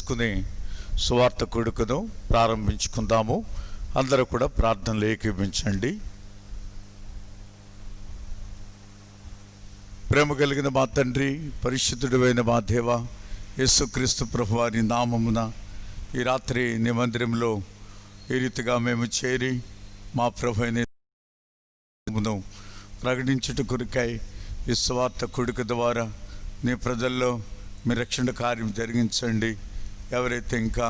తీసుకుని సువార్త కొడుకును ప్రారంభించుకుందాము. అందరూ కూడా ప్రార్థనలు ఏకీభవించండి. ప్రేమ కలిగిన మా తండ్రి, పరిశుద్ధుడైన మా దేవ, యేసుక్రీస్తు ప్రభువారి నామమున ఈ రాత్రి నీ మందిరంలో ఈ రీతిగా మేము చేరి మా ప్రభువుని ప్రకటించుట కొరకై ఈ సువార్త కొడుకు ద్వారా నీ ప్రజల్లో మీ రక్షణ కార్యం జరిగించండి. ఎవరైతే ఇంకా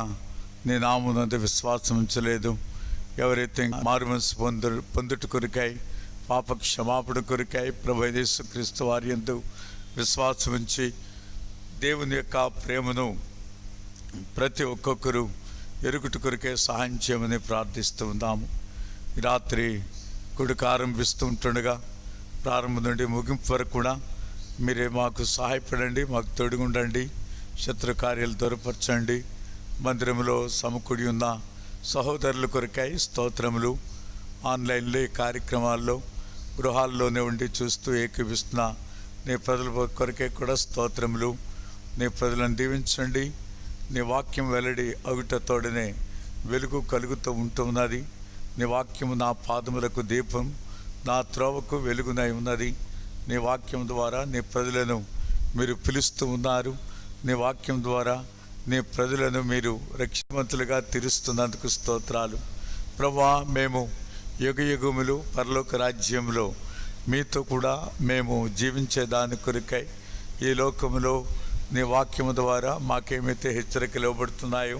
నీ నామమునందు విశ్వాసం ఉంచలేదు, ఎవరైతే మారుమనసు పొందుట కొరకై, పాప క్షమాపణ కొరకై ప్రభు యేసుక్రీస్తు వారి యందు విశ్వాసం ఉంచి దేవుని యొక్క ప్రేమను ప్రతి ఒక్కొక్కరు ఎరుగుట కొరకే సహాయం చేయమని ప్రార్థిస్తూ ఉన్నాము. ఈ రాత్రి కొడుకు ఆరంభిస్తూ ఉంటుండగా ప్రారంభం నుండి ముగింపు వరకు కూడా మీరే మాకు సహాయపడండి, మాకు తోడుగుండండి, శత్రు కార్యాలు దూరపరచండి. మందిరంలో సమకూడి ఉన్న సహోదరుల కొరకై స్తోత్రములు. ఆన్లైన్లో ఈ కార్యక్రమాల్లో గృహాల్లోనే ఉండి చూస్తూ ఏకీపిస్తున్న నీ ప్రజల కొరకే కూడా స్తోత్రములు. నీ ప్రజలను దీవించండి. నీ వాక్యం వెల్లడి అగుటతోడనే వెలుగు కలుగుతూ ఉంటున్నది. నీ వాక్యము నా పాదములకు దీపం, నా త్రోవకు వెలుగునై ఉన్నది. నీ వాక్యం ద్వారా నీ ప్రజలను మీరు పిలుస్తూ ఉన్నారు. నీ వాక్యం ద్వారా నీ ప్రజలను మీరు రక్షణవంతులుగా తీరుస్తున్నందుకు స్తోత్రాలు. ప్రభువా, మేము యుగయుగములు పరలోక రాజ్యంలో మీతో కూడా మేము జీవించేదాని కొరకై ఈ లోకములో నీ వాక్యము ద్వారా మాకేమైతే హెచ్చరికలు ఇవ్వబడుతున్నాయో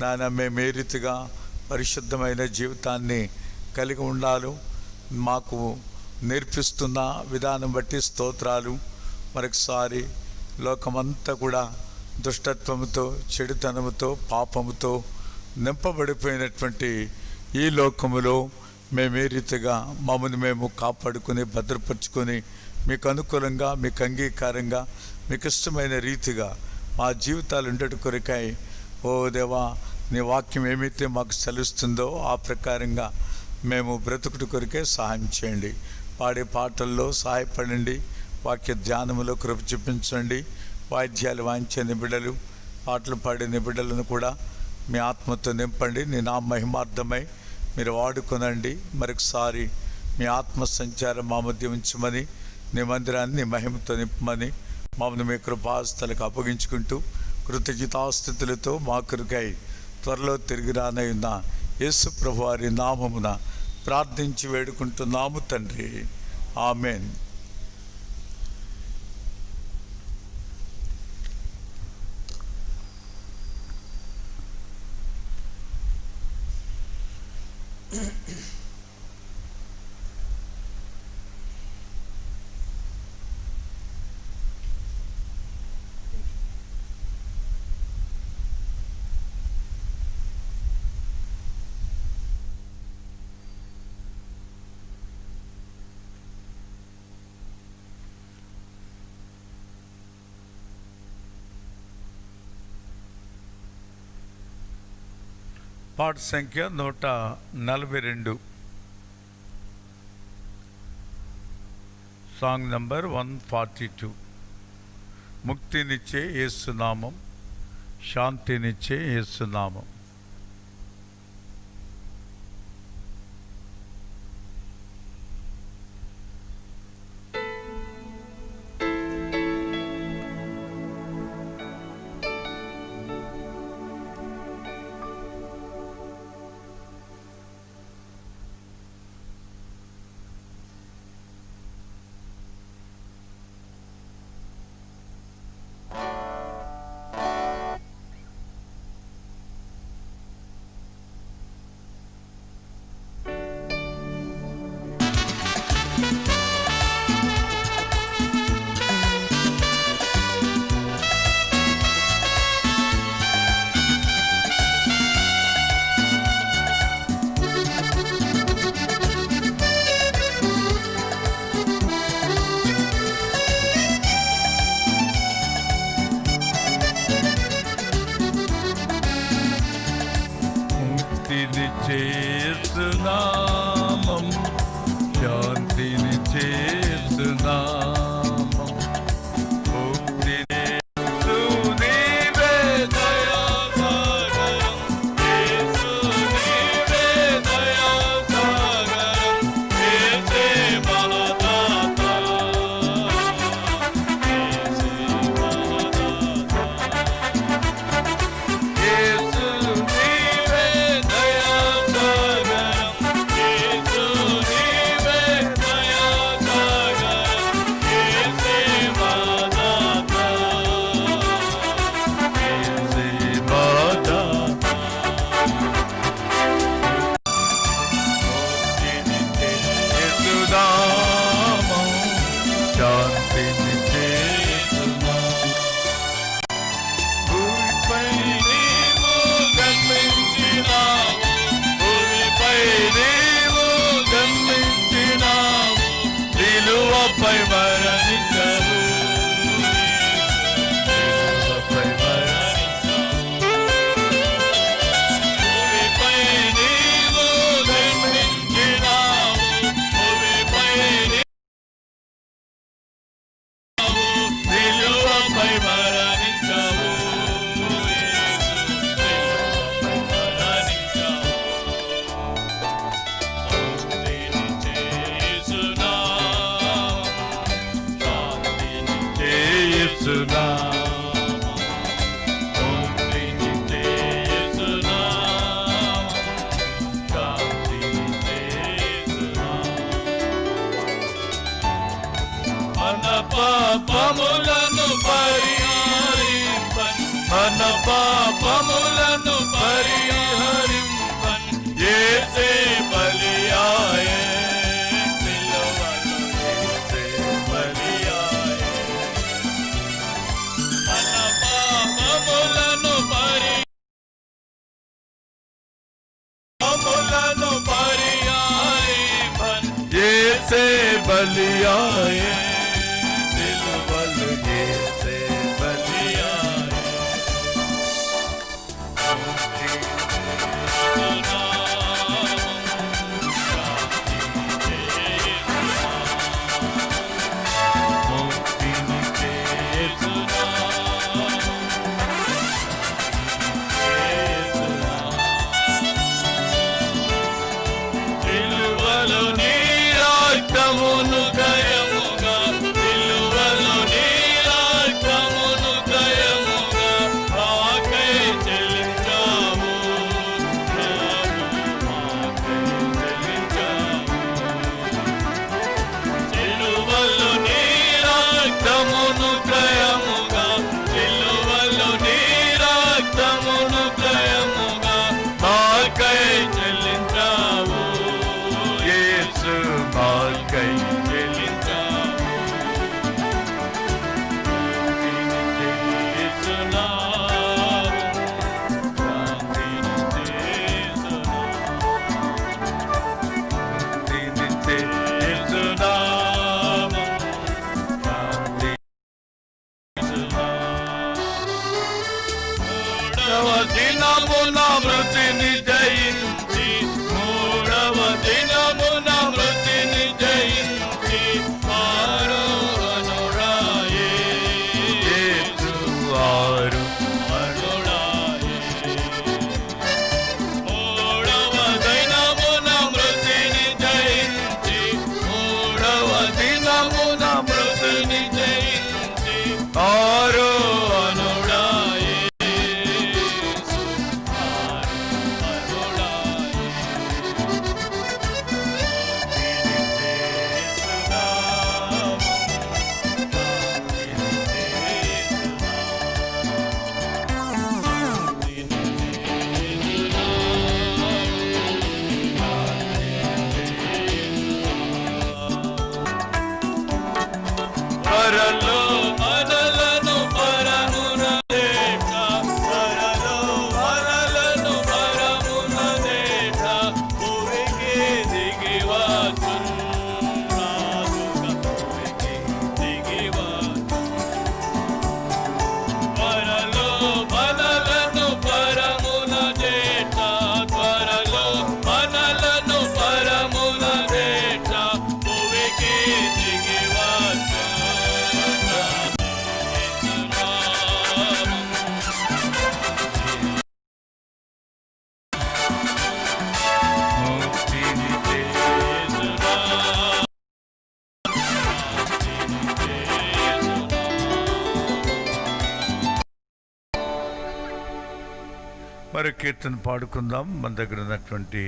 నాయన, మేము ఏ రీతిగా పరిశుద్ధమైన జీవితాన్ని కలిగి ఉండాలో మాకు నేర్పిస్తున్న విధానం బట్టి స్తోత్రాలు. మరొకసారి లోకమంతా కూడా దుష్టత్వముతో, చెడుతనముతో, పాపముతో నింపబడిపోయినటువంటి ఈ లోకములో మేము ఏ రీతిగా మమ్మల్ని మేము కాపాడుకొని భద్రపరుచుకొని మీకు అనుకూలంగా, మీకు అంగీకారంగా, మీకు ఇష్టమైన రీతిగా మా జీవితాలు ఉండేటి కొరకై ఓ దేవా, నీ వాక్యం ఏమైతే మాకు సెలవుస్తుందో ఆ ప్రకారంగా మేము బ్రతుకుటి కొరకే సహాయం చేయండి. పాడే పాటల్లో సహాయపడండి. వాక్య ధ్యానములో కృప చూపించండి. వాయిద్యాలు వాయించే నిబిడలు, పాటలు పాడే నిబిడలను కూడా మీ ఆత్మతో నింపండి. నీ నా మహిమార్థమై మీరు వాడుకొనండి. మరొకసారి మీ ఆత్మ సంచారం మా మధ్య ఉంచమని, నీ మందిరాన్ని మహిమతో నింపమని మమ్మల్ని మీ కృపాస్తులకు అప్పగించుకుంటూ కృతజ్ఞతాస్థుతులతో మా కొరకై త్వరలో తిరిగి రానయ్యున్న యేసు ప్రభువారి నామమున ప్రార్థించి వేడుకుంటున్నాము తండ్రి. ఆమెన్. పాట సంఖ్య 142, సాంగ్ నంబర్ 142. ముక్తినిచ్చే యేసునామం, శాంతినిచ్చే యేసునామం. పాపములను పరిహరింపన్ యేసే బలియాయే, సిలువలో యేసే బలియాయే. మన పాపములను పరిహరింపన్ యేసే బలియాయే, సిలువలో యేసే బలియాయే. సిలువలో నీ రక్తమును దయముగా, సిలువలో నీ రక్తమును దయముగా నాకై చెల్లించావు, నాకై చెల్లించావు. సిలువలో నీ రక్తమును దయముగా, సిలువలో నీ రక్తమును దయముగా నాకై చెల్లించావు, యేసు నాకై చెల్లించావు. యేసు నామము శాంతినిచ్చే, యేసు నామము శాంతినిచ్చే. మూడవ దినమున మృతిని జయించి, మూడవ దినమున మృతిని జయించి ఆరోహణుడాయే, యేసు ఆరోహణుడాయే. మూడవ దినమున మృతిని జయించి, మూడవ దినమున మృతిని జయించి ఆరోహణుడాయే, యేసు ఆరోహణుడాయే. పరలో మనలను పరమున దేశ, పరలో మనలను పరమున దేశ, భూమికి దిగి వచ్చున్నాడుగా, భూమికి దిగి వచ్చు. పరలో మనలను పరమున దేశ, త్వరలో మనలను పరమున దేశ, భూమికి దిగి వచ్చు. మరి కీర్తన పాడుకుందాం. మన దగ్గర ఉన్నటువంటి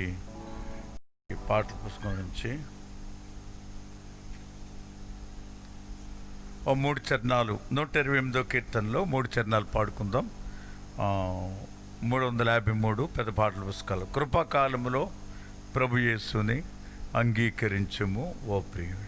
ఈ పాటల పుస్తకం నుంచి ఓ 3 చరణాలు, 128వ కీర్తనలో 3 చరణాలు పాడుకుందాం. 353 పెద్ద పాటల పుస్తకాలు. కృపాకాలములో ప్రభు యేసుని అంగీకరించుము ఓ ప్రియుడు.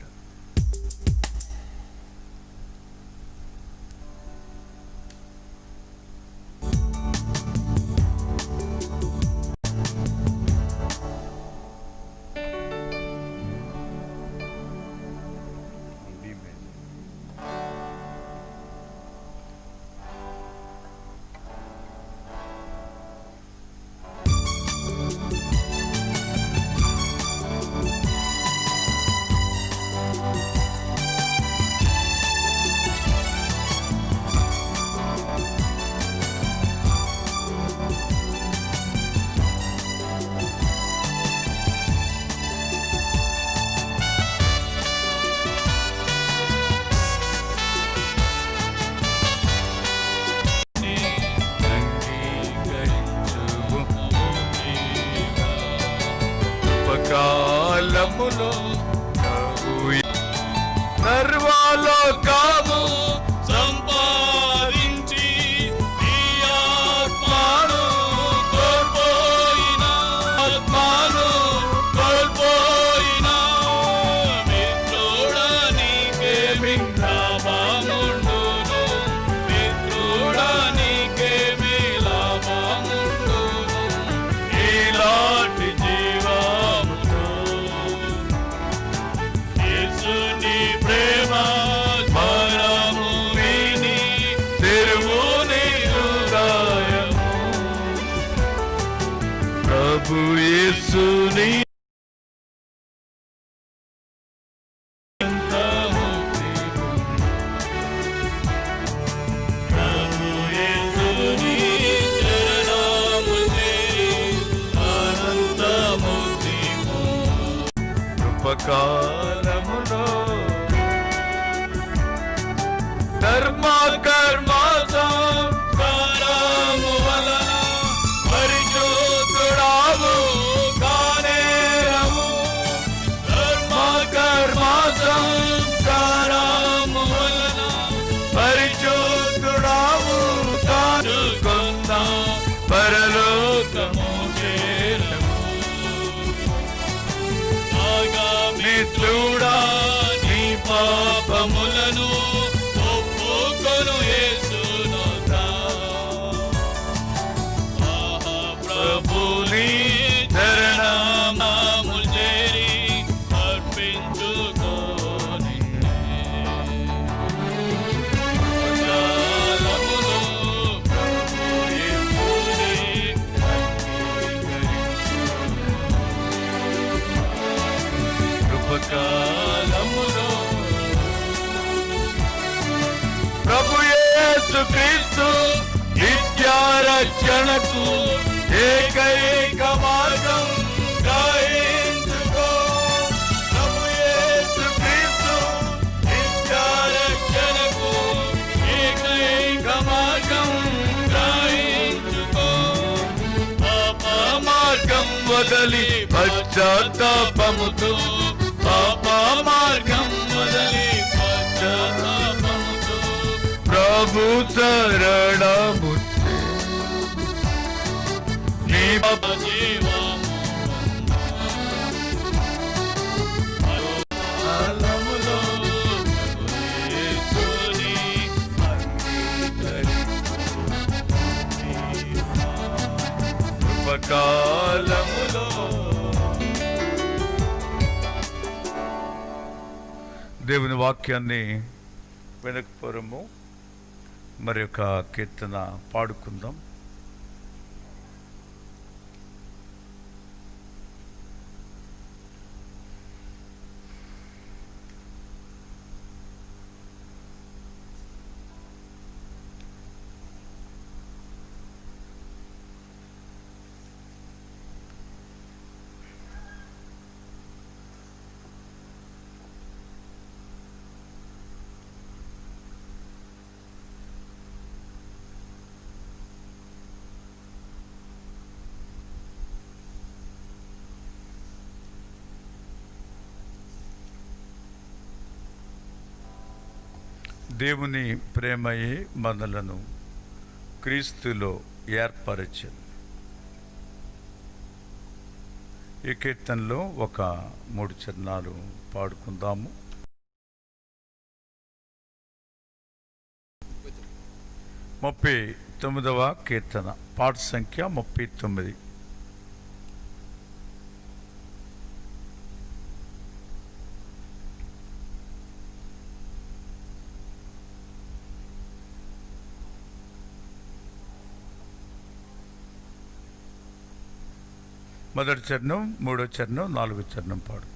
కాలములో సర్వలోకము సంపాదించి ఈ ప్రభు యేసుని కాలములో ధర్మ కర్మ సంస్కారము వలన పరిశుద్ధుడావు కానేరము. ధర్మ కర్మ సంస్కారము వలన పరిశుద్ధుడావు కానుకొన్న పరలోకము చేరము. మిత్రుడా నీ పాపములను ఒప్పుకొను యేసునాథా. ప్రభుని చరణామములు చేరి అర్పించుకోని కాలములో ప్రభు యేసుని కాలములో ప్రభు యేసు క్రీస్తు నిత్యారక్షణకు ఏకైక మార్గం గ్రహించుకో. ప్రభు యేసు క్రీస్తు నిత్యారక్షణకు ఏకైక మార్గం గ్రహించుకో. పాప మార్గం వదలి పశ్చాత్తాపముతో పాప మార్గం వదలి పశ్చాత్తాపముతో ప్రభు శరణము నీ పాప జీవము కాలములో యేసుని కృపకాలములో దేవుని వాక్యాన్ని వెనకపురము మరి యొక్క కీర్తన పాడుకుందాం. దేవుని ప్రేమయే మనలను క్రీస్తులో ఏర్పరచను. ఈ కీర్తనలో ఒక 3 చరణాలు పాడుకుందాము. 39వ కీర్తన, పాట సంఖ్య 39. మొదటి చరణం, 3వ చరణం, 4వ చరణం పాడు.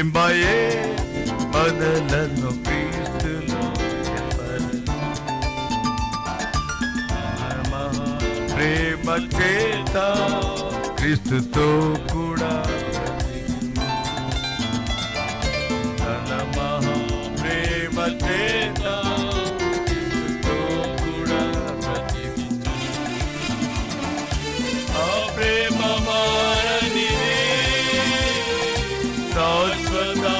ప్రేమయే మనలను క్రీస్తులో ప్రేమ చేత క్రీస్తుతో కూడా తన మహా ప్రేమ చేత క్రీస్తుతో కూడా ఆ ప్రేమ మారనిది శాశ్వతమైనది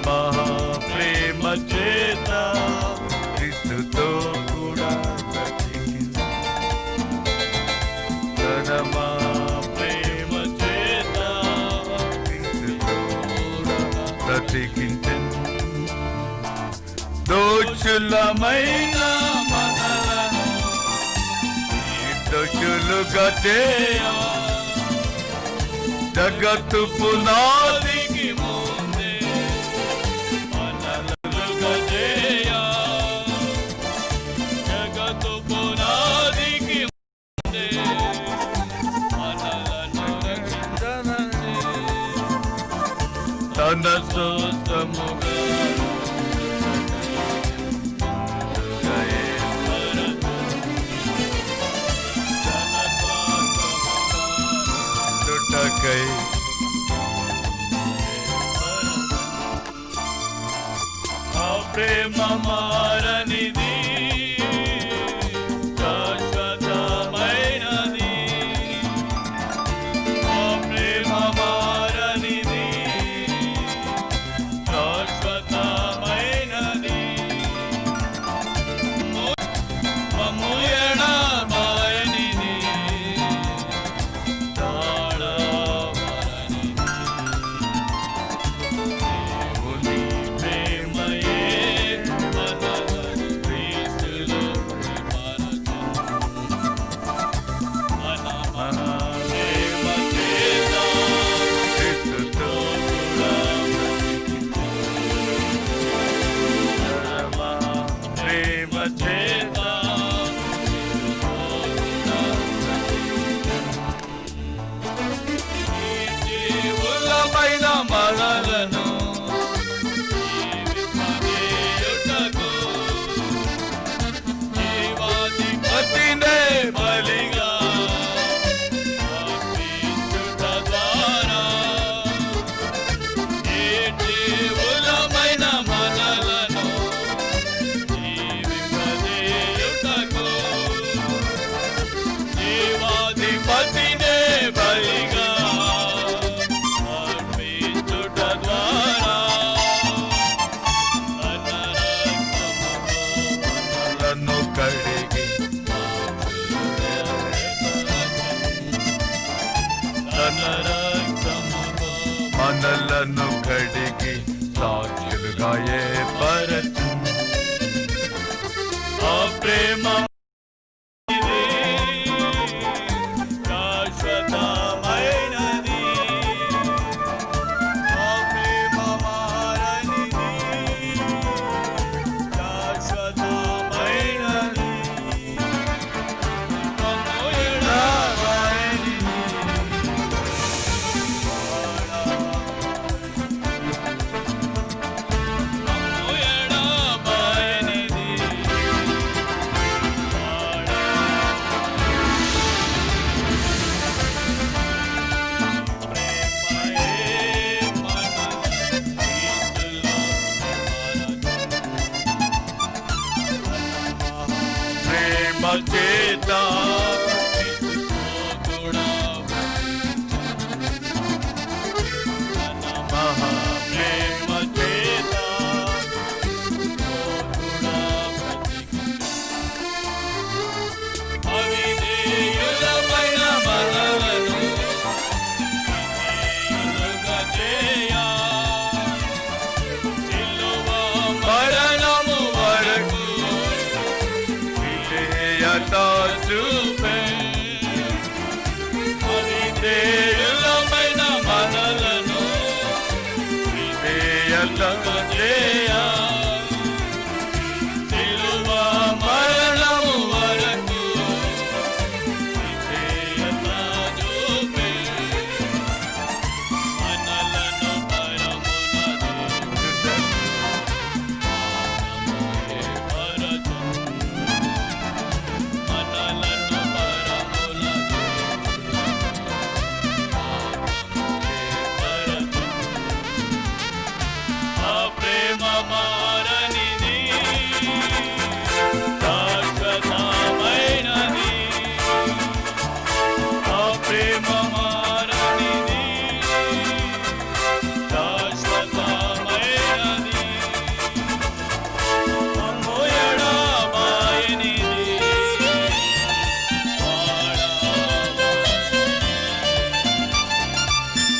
మహాప్రేమ చేత క్రీస్తుతో కూడా తన మహాప్రేమ చేత క్రీస్తుతో కూడా బ్రతికించెను దోషులమైన మనలను నిర్దోషులుగా చేయ జగత్తు పునాదికి తన సొంతముగా దుటకై ఆ ప్రేమ మారనిది శాశ్వతమైనది ఆ ప్రేమ మారనిది శాశ్వతమైనది మమ్ముయడమాయనిది తాళవరనిది దేవుని ప్రేమయే మనలను క్రీస్తులో మహాప్రేమ చేత క్రీస్తుతో కూడా ప్రేమ చేత జీవులమైన మనలను జీవాధిపతినే బలిగా అర్పించుట ద్వారా ఈ జీవులమైన మనలను జీవింపజేయుటకు జీవాధిపతినే బలిగా అర్పించుట ద్వారా మనలను కడిగి మనలను కడిగి సాక్షులుగా ఏర్పరచు ఆ ప్రేమ శాశ్వతమైనది ఆ ప్రేమ మారనిది శాశ్వతమైనది ప్రేమ చేత కూడా మహాప్రేమ చేత కూడా అవిధేయులమైన మనలను విధేయులుగా చేయ సిలువ మరణము వరకు విధేయత చూపే విధేయులమైన మనలను విధేయతగా చేయ సిలువ మరణము వరకు విధేయత చూపే మనలను మారనిది శాశ్వతమైనది ఆ ప్రేమ మారనిది శాశ్వతమైనది మమ్ము ఎడబాయనిది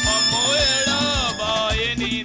మమ్ము ఎడబాయనిది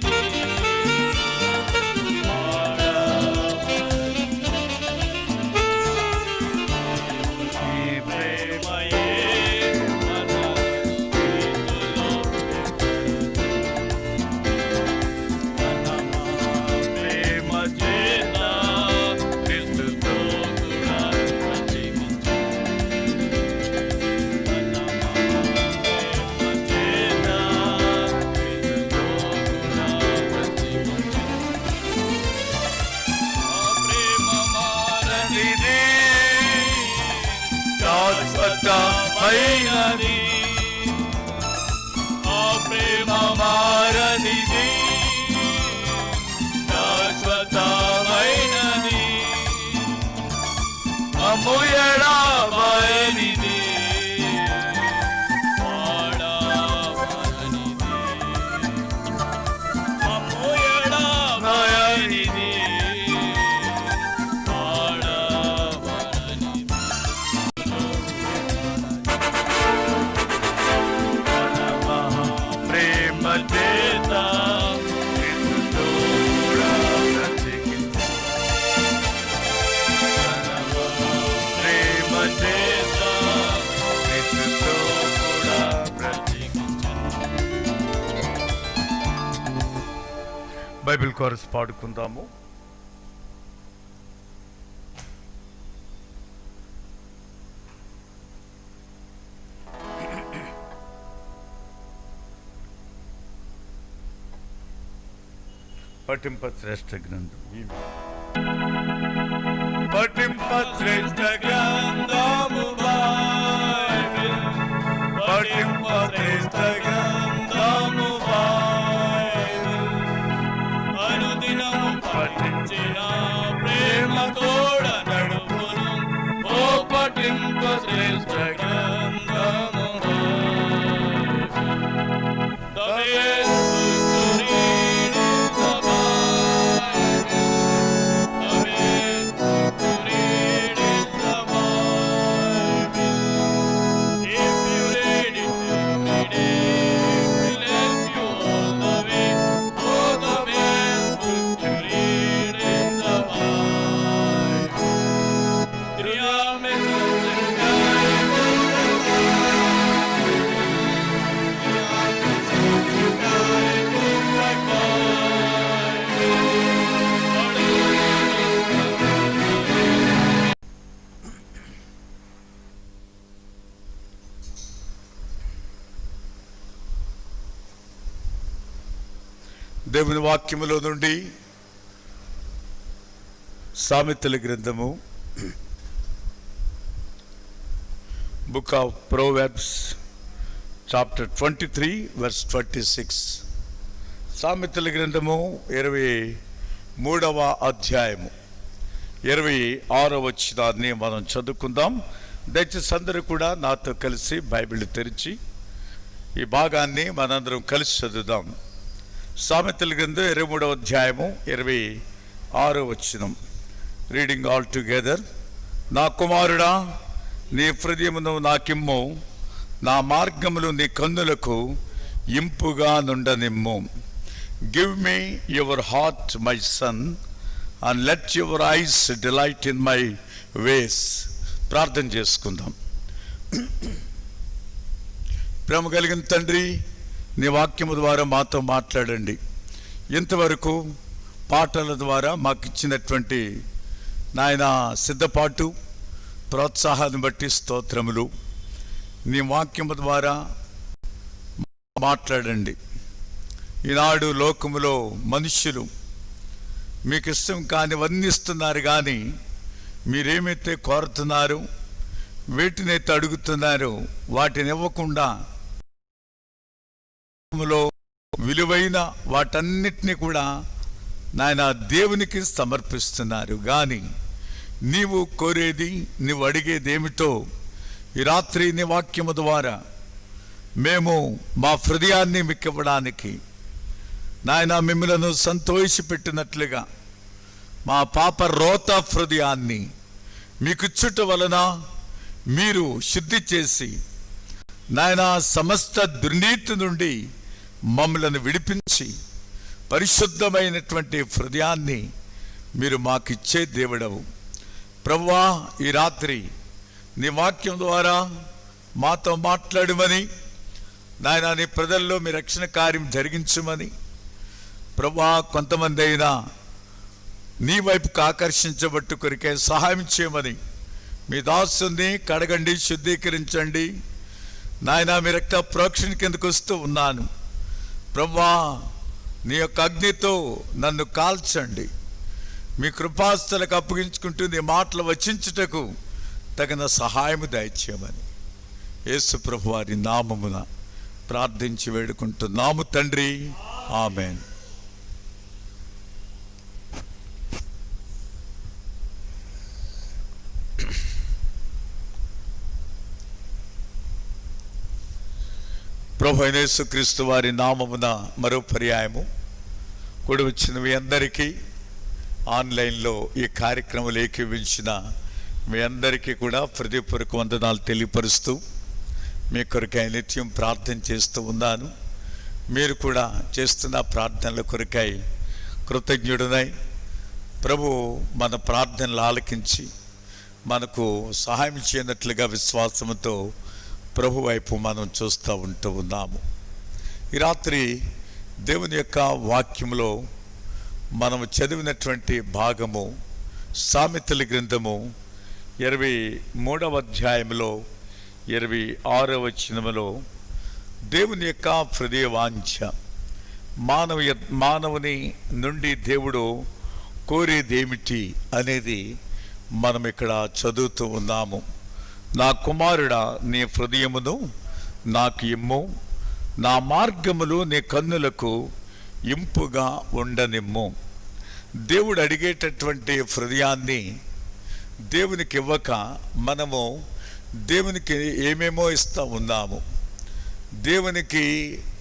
శాశ్వతమైనది ఆ ప్రేమ మారనిది శాశ్వతమైనది మమ్ము ఎడబాయనిది వాడబాయనిది మమ్ము ఎడబాయనిది బైబిల్ కోరస్ పాడుకుందాము. పఠింప శ్రేష్ఠ గ్రంథం. పఠింప శ్రేష్ఠ గ్రంథము బైబిల్ పఠింప శ్రేష్ఠ గ్రంథము బైబిల్ అనుదినము పఠించిన ప్రేమ తోడ నడుపును ఓ పఠింప శ్రేష్ఠ గ్రంథము బైబిల్ దేవుని వాక్యములో నుండి సామెతల గ్రంథము book of proverbs chapter 23 verse 26. సామెతల గ్రంథము 23వ అధ్యాయము 26వ వచనాన్ని మనం చదువుకుందాం. దయచేసి అందరూ కూడా నాతో కలిసి బైబిల్ తెరిచి ఈ భాగాన్ని మనందరం కలిసి చదువుదాం. సామెతల గ్రంథం 23వ అధ్యాయము 26వ వచనం. Reading all together. నా కుమారుడా, నీ హృదయమును నాకిమ్ము, నా మార్గములు నీ కన్నులకు ఇంపుగా నుండనిమ్ము. Give me your heart my son, and let your eyes delight in my ways. ప్రార్థన చేసుకుందాం. ప్రేమ కలిగిన తండ్రి, నీ వాక్యము ద్వారా మాతో మాట్లాడండి. ఇంతవరకు పాటల ద్వారా మాకు ఇచ్చినటువంటి నాయన సిద్ధపాటు, ప్రోత్సాహాన్ని బట్టి స్తోత్రములు. నీ వాక్యము ద్వారా మాట్లాడండి. ఈనాడు లోకములో మనుష్యులు మీకు ఇష్టం కానివన్నీ ఇస్తున్నారు, కానీ మీరేమైతే కోరుతున్నారో, వేటినైతే అడుగుతున్నారో వాటిని ఇవ్వకుండా విలువైన వాటన్నిటినీ కూడా నాయన దేవునికి సమర్పిస్తున్నారు. కానీ నీవు కోరేది, నీవు అడిగేది ఏమిటో ఈ రాత్రి నీ వాక్యము ద్వారా మేము మా హృదయాన్ని మీకు ఇవ్వడానికి నాయన మిమ్మలను సంతోషపెట్టినట్లుగా మా పాప రోత హృదయాన్ని మీకు చుట్ట వలన మీరు శుద్ధి చేసి నాయన సమస్త దుర్నీతి నుండి మమ్మలను విడిపించి పరిశుద్ధమైనటువంటి హృదయాన్ని మీరు మాకిచ్చే దేవుడవు. ప్రభువా, ఈ రాత్రి నీ వాక్యం ద్వారా మాతో మాట్లాడమని నాయన, నీ ప్రజల్లో మీ రక్షణ కార్యం జరిగించమని ప్రభువా, కొంతమంది అయినా నీ వైపుకు ఆకర్షించబట్టు కొరికే సహాయం చేయమని మీ దాసుని కడగండి, శుద్ధీకరించండి. నాయన, మీ రక్త ప్రోక్షణ కిందకు వస్తూ ఉన్నాను ప్రభువా, నీ యొక్క అగ్నితో నన్ను కాల్చండి. మీ కృపాస్తులకు అప్పగించుకుంటూ నీ మాటలు వచించుటకు తగిన సహాయము దయచేయమని యేసు ప్రభు వారి నామమున ప్రార్థించి వేడుకుంటున్నాము తండ్రి, ఆమేన్. ప్రభు అయిన యేసుక్రీస్తు వారి నామమున మరో పర్యాయము కూడి వచ్చిన మీ అందరికీ, ఆన్లైన్లో ఈ కార్యక్రమాలు ఏకీవించిన మీ అందరికీ కూడా హృదయపూర్వక వందనాలు తెలియపరుస్తూ మీ కొరకై నిత్యం ప్రార్థన చేస్తూ ఉన్నాను. మీరు కూడా చేస్తున్న ప్రార్థనల కొరకై కృతజ్ఞుడనై ప్రభు మన ప్రార్థనలు ఆలకించి మనకు సహాయం చేయనట్లుగా విశ్వాసంతో ప్రభు వైపు మనం చూస్తూ ఉన్నాము. ఈ రాత్రి దేవుని యొక్క వాక్యంలో మనము చదివినటువంటి భాగము సామెతల గ్రంథము 23వ అధ్యాయంలో 26వ వచనములో దేవుని యొక్క హృదయ వాంఛ, మానవుని నుండి దేవుడు కోరేదేమిటి అనేది మనం ఇక్కడ చదువుతూ ఉన్నాము. నా కుమారుడా, నీ హృదయమును నాకు ఇమ్ము, నా మార్గములు నీ కన్నులకు ఇంపుగా ఉండనిమ్ము. దేవుడు అడిగేటటువంటి హృదయాన్ని దేవునికి ఇవ్వక మనము దేవునికి ఏమేమో ఇస్తూ ఉన్నాము. దేవునికి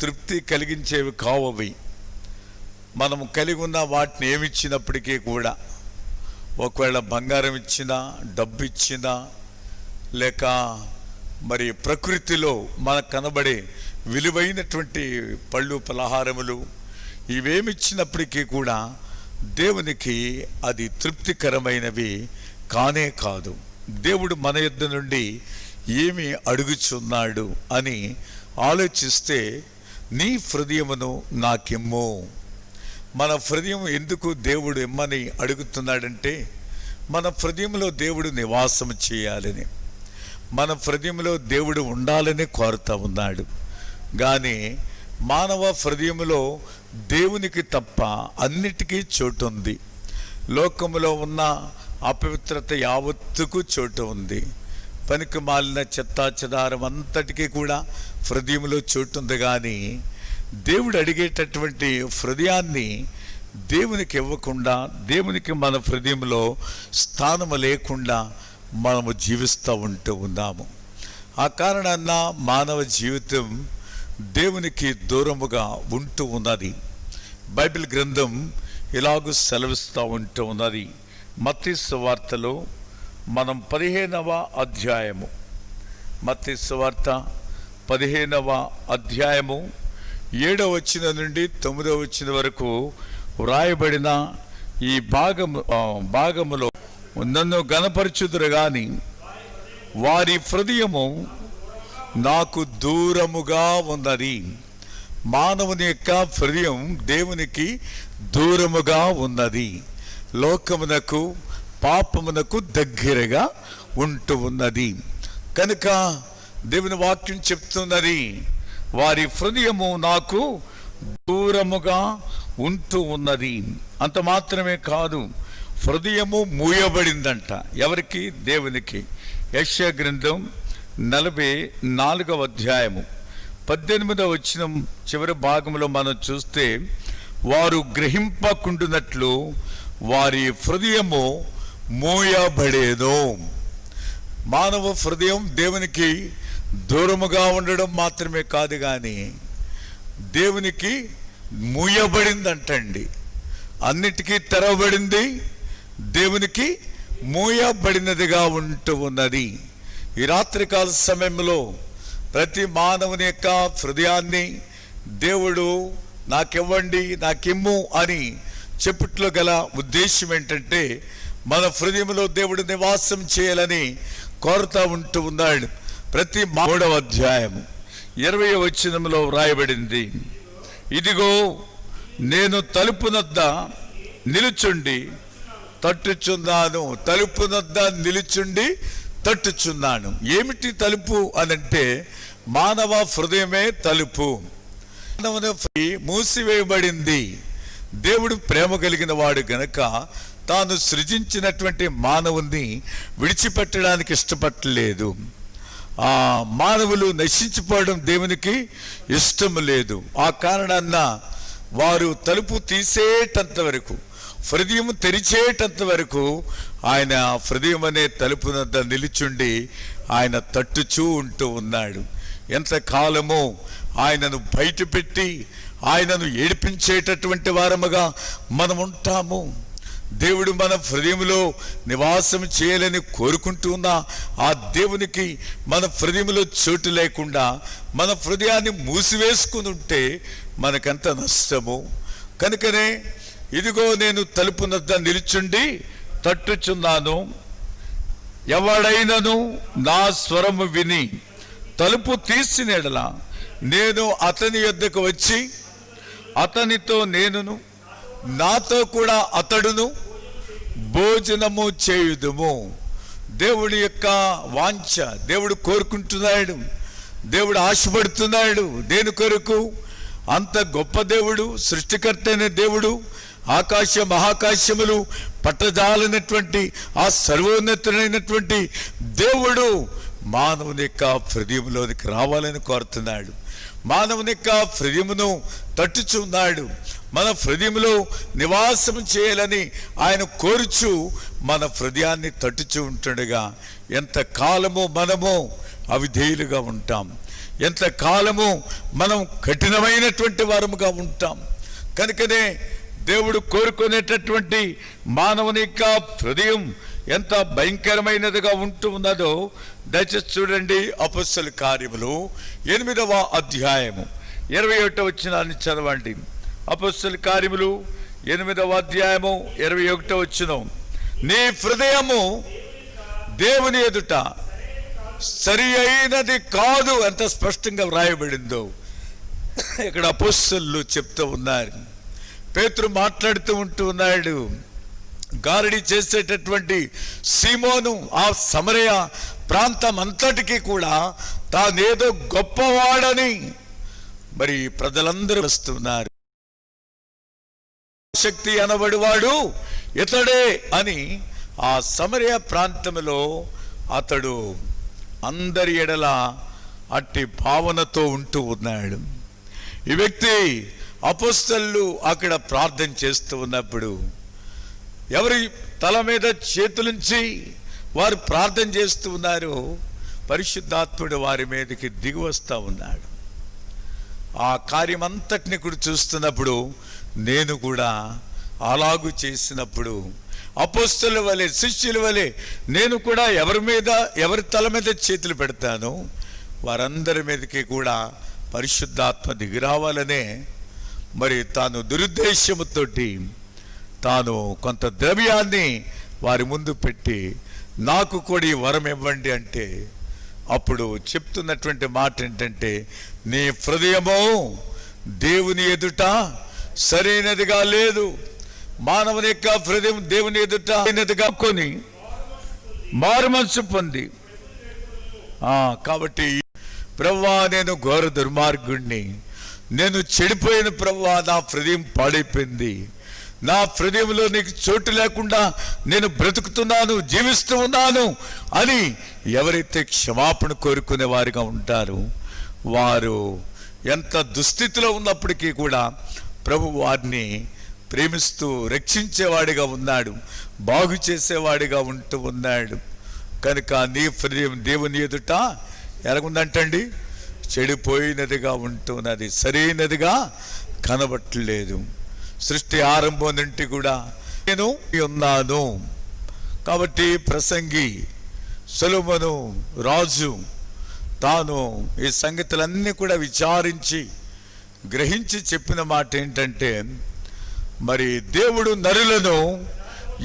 తృప్తి కలిగించేవి కావవి. మనము కలిగి ఉన్న వాటిని ఏమిచ్చినప్పటికీ కూడా, ఒకవేళ బంగారం ఇచ్చినా, డబ్బు ఇచ్చినా, లేక మరి ప్రకృతిలో మనకు కనబడే విలువైనటువంటి పళ్ళు పలహారములు ఇవేమిచ్చినప్పటికీ కూడా దేవునికి అది తృప్తికరమైనవి కానే కాదు. దేవుడు మన యొద్ద నుండి ఏమి అడుగుచున్నాడు అని ఆలోచిస్తే, నీ హృదయమును నాకిమ్ము. మన హృదయం ఎందుకు దేవుడు ఇమ్మని అడుగుతున్నాడంటే, మన హృదయంలో దేవుడు నివాసం చేయాలని, మన హృదయంలో దేవుడు ఉండాలని కోరుతూ ఉన్నాడు. కానీ మానవ హృదయంలో దేవునికి తప్ప అన్నిటికీ చోటు ఉంది. లోకములో ఉన్న అపవిత్రత యావత్తుకు చోటు ఉంది. పనికి మాలిన చెత్తాచెదారం అంతటికీ కూడా హృదయంలో చోటు ఉంది. కానీ దేవుడు అడిగేటటువంటి హృదయాన్ని దేవునికి ఇవ్వకుండా, దేవునికి మన హృదయంలో స్థానము లేకుండా మనము జీవిస్తూ ఉన్నాము. ఆ కారణాన మానవ జీవితం దేవునికి దూరముగా ఉంటూ ఉన్నది. బైబిల్ గ్రంథం ఇలాగూ సెలవిస్తూ ఉన్నది. మత్తయి సువార్తలో మనం 15వ అధ్యాయము, మత్తయి సువార్త 15వ అధ్యాయము 7వ వచనం నుండి 9వ వచనం వరకు వ్రాయబడిన ఈ భాగములో నన్ను గణపరచుదురు గాని వారి హృదయము నాకు దూరముగా ఉన్నది. మానవుని యొక్క హృదయం దేవునికి దూరముగా ఉన్నది. లోకమునకు పాపమునకు దగ్గరగా ఉంటూ ఉన్నది. కనుక దేవుని వాక్యం చెప్తున్నది, వారి హృదయము నాకు దూరముగా ఉంటూ ఉన్నది. అంత మాత్రమే కాదు, హృదయము మూయబడిందంట. ఎవరికి? దేవునికి. యెషయా గ్రంథం 44వ అధ్యాయము 18వ వచనం చివరి భాగంలో మనం చూస్తే, వారు గ్రహింపకుండునట్లు వారి హృదయము మూయబడేను. మానవ హృదయం దేవునికి దూరముగా ఉండడం మాత్రమే కాదు, కానీ దేవునికి మూయబడిందంటండి. అన్నిటికీ తెరవబడింది, దేవునికి మూయబడినదిగా ఉంటూ ఉన్నది. ఈ రాత్రికాల సమయంలో ప్రతి మానవుని యొక్క హృదయాన్ని దేవుడు నాకివ్వండి, నాకిమ్ము అని చెప్పుట్లో గల ఉద్దేశం ఏంటంటే, మన హృదయంలో దేవుడు నివాసం చేయాలని కోరుతూ ఉంటూ ఉన్నాడు. ప్రతి 3వ అధ్యాయము 20వ వచనంలో వ్రాయబడింది, ఇదిగో నేను తలుపునొద్ద నిలుచుండి తట్టుచున్నాను. తలుపునొద్ద నిలుచుండి తట్టుచున్నాను. ఏమిటి తలుపు అనంటే, మానవ హృదయమే తలుపు. మానవుని మూసివేయబడింది. దేవుడు ప్రేమ కలిగిన వాడు గనక తాను సృజించినటువంటి మానవుని విడిచిపెట్టడానికి ఇష్టపడలేదు. ఆ మానవులు నశించిపోవడం దేవునికి ఇష్టం లేదు. ఆ కారణాన్న వారు తలుపు తీసేటంత వరకు, హృదయం తెరిచేటంత వరకు ఆయన హృదయం అనే తలుపు వద్ద నిలుచుండి ఆయన తట్టుచూ ఉంటూ ఉన్నాడు. ఎంతకాలమో ఆయనను బయట పెట్టి ఆయనను ఏడిపించేటటువంటి వారముగా మనం ఉంటాము. దేవుడు మన హృదయంలో నివాసం చేయాలని కోరుకుంటున్న ఆ దేవునికి మన హృదయంలో చోటు లేకుండా మన హృదయాన్ని మూసివేసుకుని ఉంటే మనకెంత నష్టము. కనుకనే ఇదిగో నేను తలుపు వద్ద నిలుచుండి తట్టుచున్నాను. ఎవడైనను నా స్వరము విని తలుపు తీసిన యెడల నేను అతని యొద్దకు వచ్చి అతనితో నేనును, నాతో కూడా అతడును భోజనము చేయుదుము. దేవుడి యొక్క వాంఛ, దేవుడు కోరుకుంటున్నాడు, దేవుడు ఆశపడుతున్నాడు. దేని కొరకు? అంత గొప్ప దేవుడు, సృష్టికర్త అయిన దేవుడు, ఆకాశ మహాకాశములు పట్టజాలనటువంటి ఆ సర్వోన్నతుడైనటువంటి దేవుడు మానవుని యొక్క హృదయంలోనికి రావాలని కోరుతున్నాడు. మానవుని యొక్క హృదయమును తట్టుచున్నాడు. మన హృదయంలో నివాసం చేయాలని ఆయన కోరుచు మన హృదయాన్ని తట్టుచూ ఉంటుండగా ఎంతకాలము మనము అవిధేయులుగా ఉంటాం, ఎంతకాలము మనం కఠినమైనటువంటి వారముగా ఉంటాం. కనుకనే దేవుడు కోరుకునేటటువంటి మానవుని యొక్క హృదయం ఎంత భయంకరమైనదిగా ఉంటూ ఉన్నదో దయచేసి చూడండి. అపొస్తలుల కార్యములు 8వ అధ్యాయము 21వ వచనాన్ని చదవండి. అపొస్తలుల కార్యములు 8వ అధ్యాయము 21వ వచనం, నీ హృదయము దేవుని ఎదుట సరి అయినది కాదు. ఎంత స్పష్టంగా వ్రాయబడిందో ఇక్కడ అపొస్తలులు చెప్తూ ఉన్నారు. పేతురు మాట్లాడుతూ ఉంటూ ఉన్నాడు. గారడి చేసేటటువంటి సీమోను ఆ సమరయ ప్రాంతం అంతటికి కూడా తానేదో గొప్పవాడని మరి ప్రజలందరూ వస్తున్నారు. శక్తి అనబడివాడు ఇతడే అని ఆ సమరయ ప్రాంతంలో అతడు అందరి ఎడల అట్టి భావనతో ఉంటూ ఉన్నాడు. ఈ వ్యక్తి అపొస్తలులు అక్కడ ప్రార్థన చేస్తూ ఉన్నప్పుడు ఎవరి తల మీద చేతులుంచి వారు ప్రార్థన చేస్తూ ఉన్నారు, పరిశుద్ధాత్ముడు వారి మీదకి దిగి వస్తూ ఉన్నాడు. ఆ కార్యమంతటిని కూడా చూస్తున్నప్పుడు నేను కూడా అలాగూ చేసినప్పుడు అపొస్తలుల వలె, శిష్యుల వలె నేను కూడా ఎవరి తల మీద చేతులు పెడతాను, వారందరి మీదకి కూడా పరిశుద్ధాత్మ దిగి రావాలనే మరి తాను దురుద్దేశముతోటి తాను కొంత ద్రవ్యాన్ని వారి ముందు పెట్టి నాకు కూడా ఈ వరం ఇవ్వండి అంటే అప్పుడు చెప్తున్నటువంటి మాట ఏంటంటే, నీ హృదయము దేవుని ఎదుట సరైనదిగా లేదు. మానవుని యొక్క హృదయం దేవుని ఎదుట సరైనదిగా కొని మారు మనసు పొంది, కాబట్టి ప్రభువా నేను ఘోర దుర్మార్గుణ్ణి, నేను చెడిపోయిన ప్రభువా, నా హృదయం పాడైపోయింది, నా హృదయంలో నీకు చోటు లేకుండా నేను బ్రతుకుతున్నాను, జీవిస్తూ ఉన్నాను అని ఎవరైతే క్షమాపణ కోరుకునే వారిగా ఉంటారో వారు ఎంత దుస్థితిలో ఉన్నప్పటికీ కూడా ప్రభు వారిని ప్రేమిస్తూ రక్షించేవాడిగా ఉన్నాడు, బాగు చేసేవాడిగా ఉంటూ ఉన్నాడు. కనుక నీ హృదయం దేవుని ఎదుట ఎలాగుందంటండి? చెడిపోయినదిగా ఉంటున్నది, సరైనదిగా కనబట్టలేదు. సృష్టి ఆరంభం నుండి కూడా నేను ఉన్నాను. కాబట్టి ప్రసంగి సొలొమోను రాజు తాను ఈ సంగతులన్నీ కూడా విచారించి గ్రహించి చెప్పిన మాట ఏంటంటే, మరి దేవుడు నరులను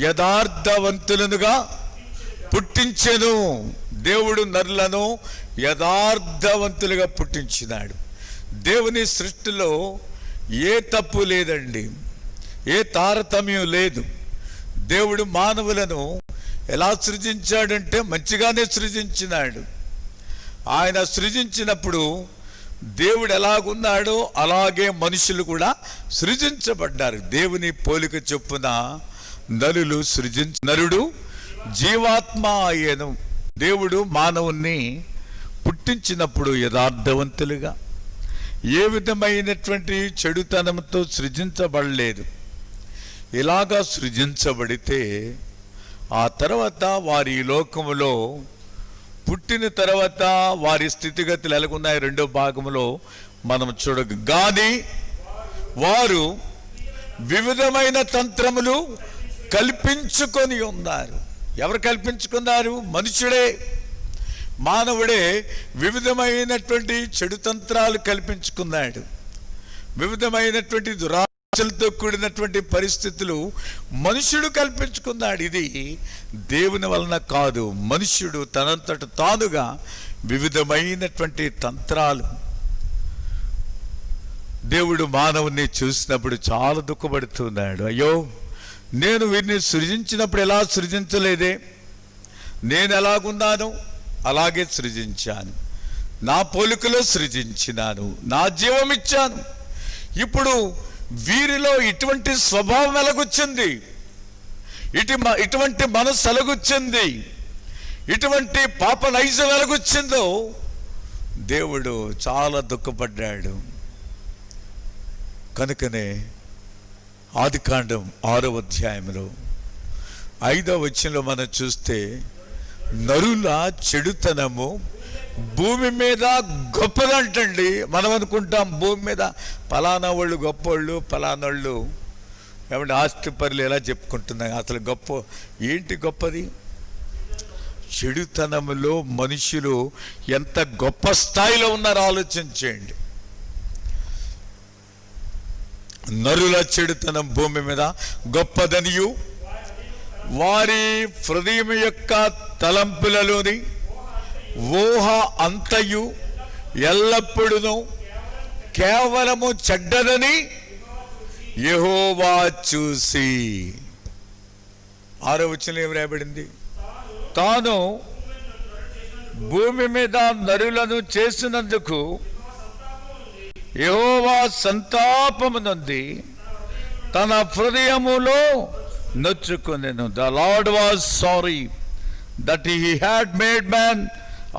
యథార్థవంతులనుగా పుట్టించెను. దేవుడు నరులను యథార్థవంతులుగా పుట్టించినాడు. దేవుని సృష్టిలో ఏ తప్పు లేదండి, ఏ తారతమ్యం లేదు. దేవుడు మానవులను ఎలా సృజించాడంటే మంచిగానే సృజించినాడు. ఆయన సృజించినప్పుడు దేవుడు ఎలాగున్నాడో అలాగే మనుషులు కూడా సృజించబడ్డారు. దేవుని పోలిక చొప్పున నరుడు జీవాత్మ అయ్యను. దేవుడు మానవుణ్ణి పుట్టించినప్పుడు యథార్థవంతులుగా, ఏ విధమైనటువంటి చెడుతనంతో సృజించబడలేదు. ఇలాగా సృజించబడితే ఆ తర్వాత వారి లోకములో పుట్టిన తర్వాత వారి స్థితిగతులు ఎలాగున్నాయి రెండో భాగంలో మనం చూడగాని వారు వివిధమైన తంత్రములు కల్పించుకొని ఉన్నారు. ఎవరు కల్పించుకున్నారు? మనుషుడే, మానవుడే వివిధమైనటువంటి చెడు తంత్రాలు కల్పించుకున్నాడు. వివిధమైనటువంటి దురాశలతో కూడినటువంటి పరిస్థితులు మనుషుడు కల్పించుకున్నాడు. ఇది దేవుని వలన కాదు, మనుష్యుడు తనంతట తానుగా వివిధమైనటువంటి తంత్రాలు. దేవుడు మానవుని చూసినప్పుడు చాలా దుఃఖపడుతున్నాడు. అయ్యో, నేను వీరిని సృజించినప్పుడు ఎలా సృజించలేదే, నేను ఎలాగున్నాను అలాగే సృజించాను, నా పోలికలో సృజించినాను, నా జీవం ఇచ్చాను. ఇప్పుడు వీరిలో ఇటువంటి స్వభావం ఎలాగొచ్చింది, ఇటువంటి మనసు ఎలాగొచ్చింది, ఇటువంటి పాప నైజం ఎలాగొచ్చిందో దేవుడు చాలా దుఃఖపడ్డాడు. కనుకనే ఆదికాండం 6వ అధ్యాయంలో 5వ వచనంలో మనం చూస్తే, నరుల చెడుతనము భూమి మీద గొప్పదంటండి. మనం అనుకుంటాం భూమి మీద పలానా వాళ్ళు గొప్పోళ్ళు, పలానా వాళ్ళు ఏమంటే ఆస్తిపరులు ఎలా చెప్పుకుంటున్నాయి. అసలు గొప్ప ఏంటి గొప్పది? చెడుతనములో మనుషులు ఎంత గొప్ప స్థాయిలో ఉన్నారో ఆలోచించేయండి. నరుల చెడుతనం భూమి మీద గొప్పదనియు, వారి హృదయం యొక్క తలంపులలోని ఊహ అంతయు ఎల్లప్పుడూ కేవలము చెడ్డదని యెహోవా చూసి. 6వ వచనంలో ఏం రాయబడింది? తాను భూమి మీద నరులను చేసినందుకు యెహోవా సంతాపము నొంది తన హృదయములో నొచ్చుకొనెను. The Lord was sorry that he had made man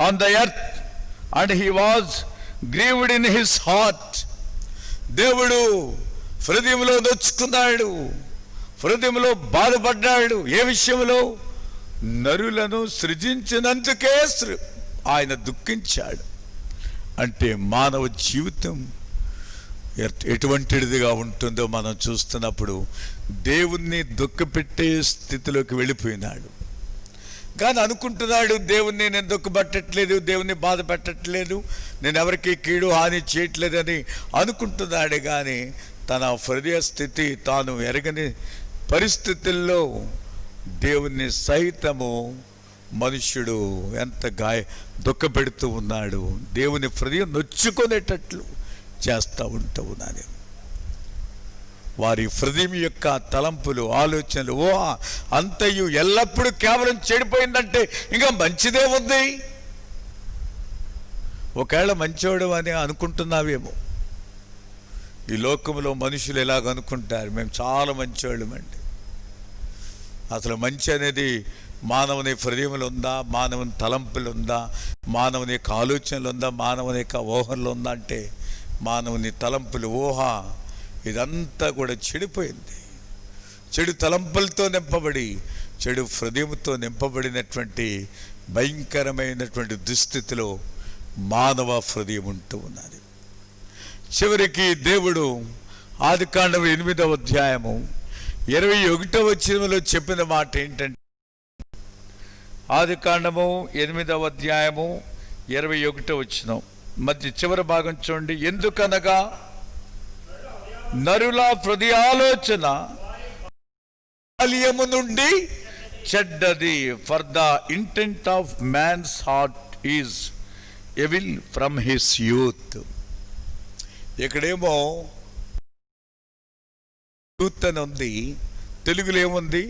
on the earth and he was grieved in his heart. దేవుడు హృదయంలో నొచ్చుకున్నాడు, హృదయంలో బాధపడ్డాడు. ఏ విషయంలో? నరులను సృజించినందుకే ఆయన దుఃఖించాడు. అంటే మానవ జీవితం ఎటువంటిదిగా ఉంటుందో మనం చూస్తున్నప్పుడు దేవుణ్ణి దుఃఖపెట్టే స్థితిలోకి వెళ్ళిపోయినాడు. కానీ అనుకుంటున్నాడు, దేవుణ్ణి నేను దుఃఖపెట్టట్లేదు, దేవుణ్ణి బాధ పెట్టట్లేదు, నేను ఎవరికి కీడు హాని చేయట్లేదని అనుకుంటున్నాడు. కానీ తన హృదయ స్థితి తాను ఎరగని పరిస్థితుల్లో దేవుణ్ణి సహితము మనుష్యుడు ఎంత దుఃఖపెడుతూ ఉన్నాడు, దేవుని హృదయం నొచ్చుకునేటట్లు చేస్తూ ఉన్నాను. వారి హృదయం యొక్క తలంపులు, ఆలోచనలు అంతయు ఎల్లప్పుడూ కేవలం చెడిపోయిందంటే ఇంకా మంచిదే ఉంది. ఒకవేళ మంచోడు అని అనుకుంటున్నావేమో. ఈ లోకంలో మనుషులు ఎలాగ అనుకుంటారు, మేము చాలా మంచివాళ్ళమండి. అసలు మంచి అనేది మానవుని హృదయంలో ఉందా, మానవుని తలంపులు ఉందా, మానవుని యొక్క ఆలోచనలు ఉందా, మానవుని యొక్క ఊహలు ఉందా అంటే మానవుని తలంపులు, ఊహ ఇదంతా కూడా చెడిపోయింది. చెడు తలంపులతో నింపబడి, చెడు హృదయంతో నింపబడినటువంటి భయంకరమైనటువంటి దుస్థితిలో మానవ హృదయం ఉంటూ ఉన్నది. చివరికి దేవుడు ఆదికాండం 8వ అధ్యాయము 21వ వచనంలో చెప్పిన మాట ఏంటంటే, ఆదికాండము 8వ అధ్యాయము 21వ వచనం మధ్య చివరి భాగం చూడండి. ఎందుకనగా నరుల హృదయ ఆలోచన బాల్యము నుండి చెడ్డది. For the intent of man's heart is evil from his youth. ఇక్కడేమో యూత్ అని ఉంది, తెలుగులో ఏముంది,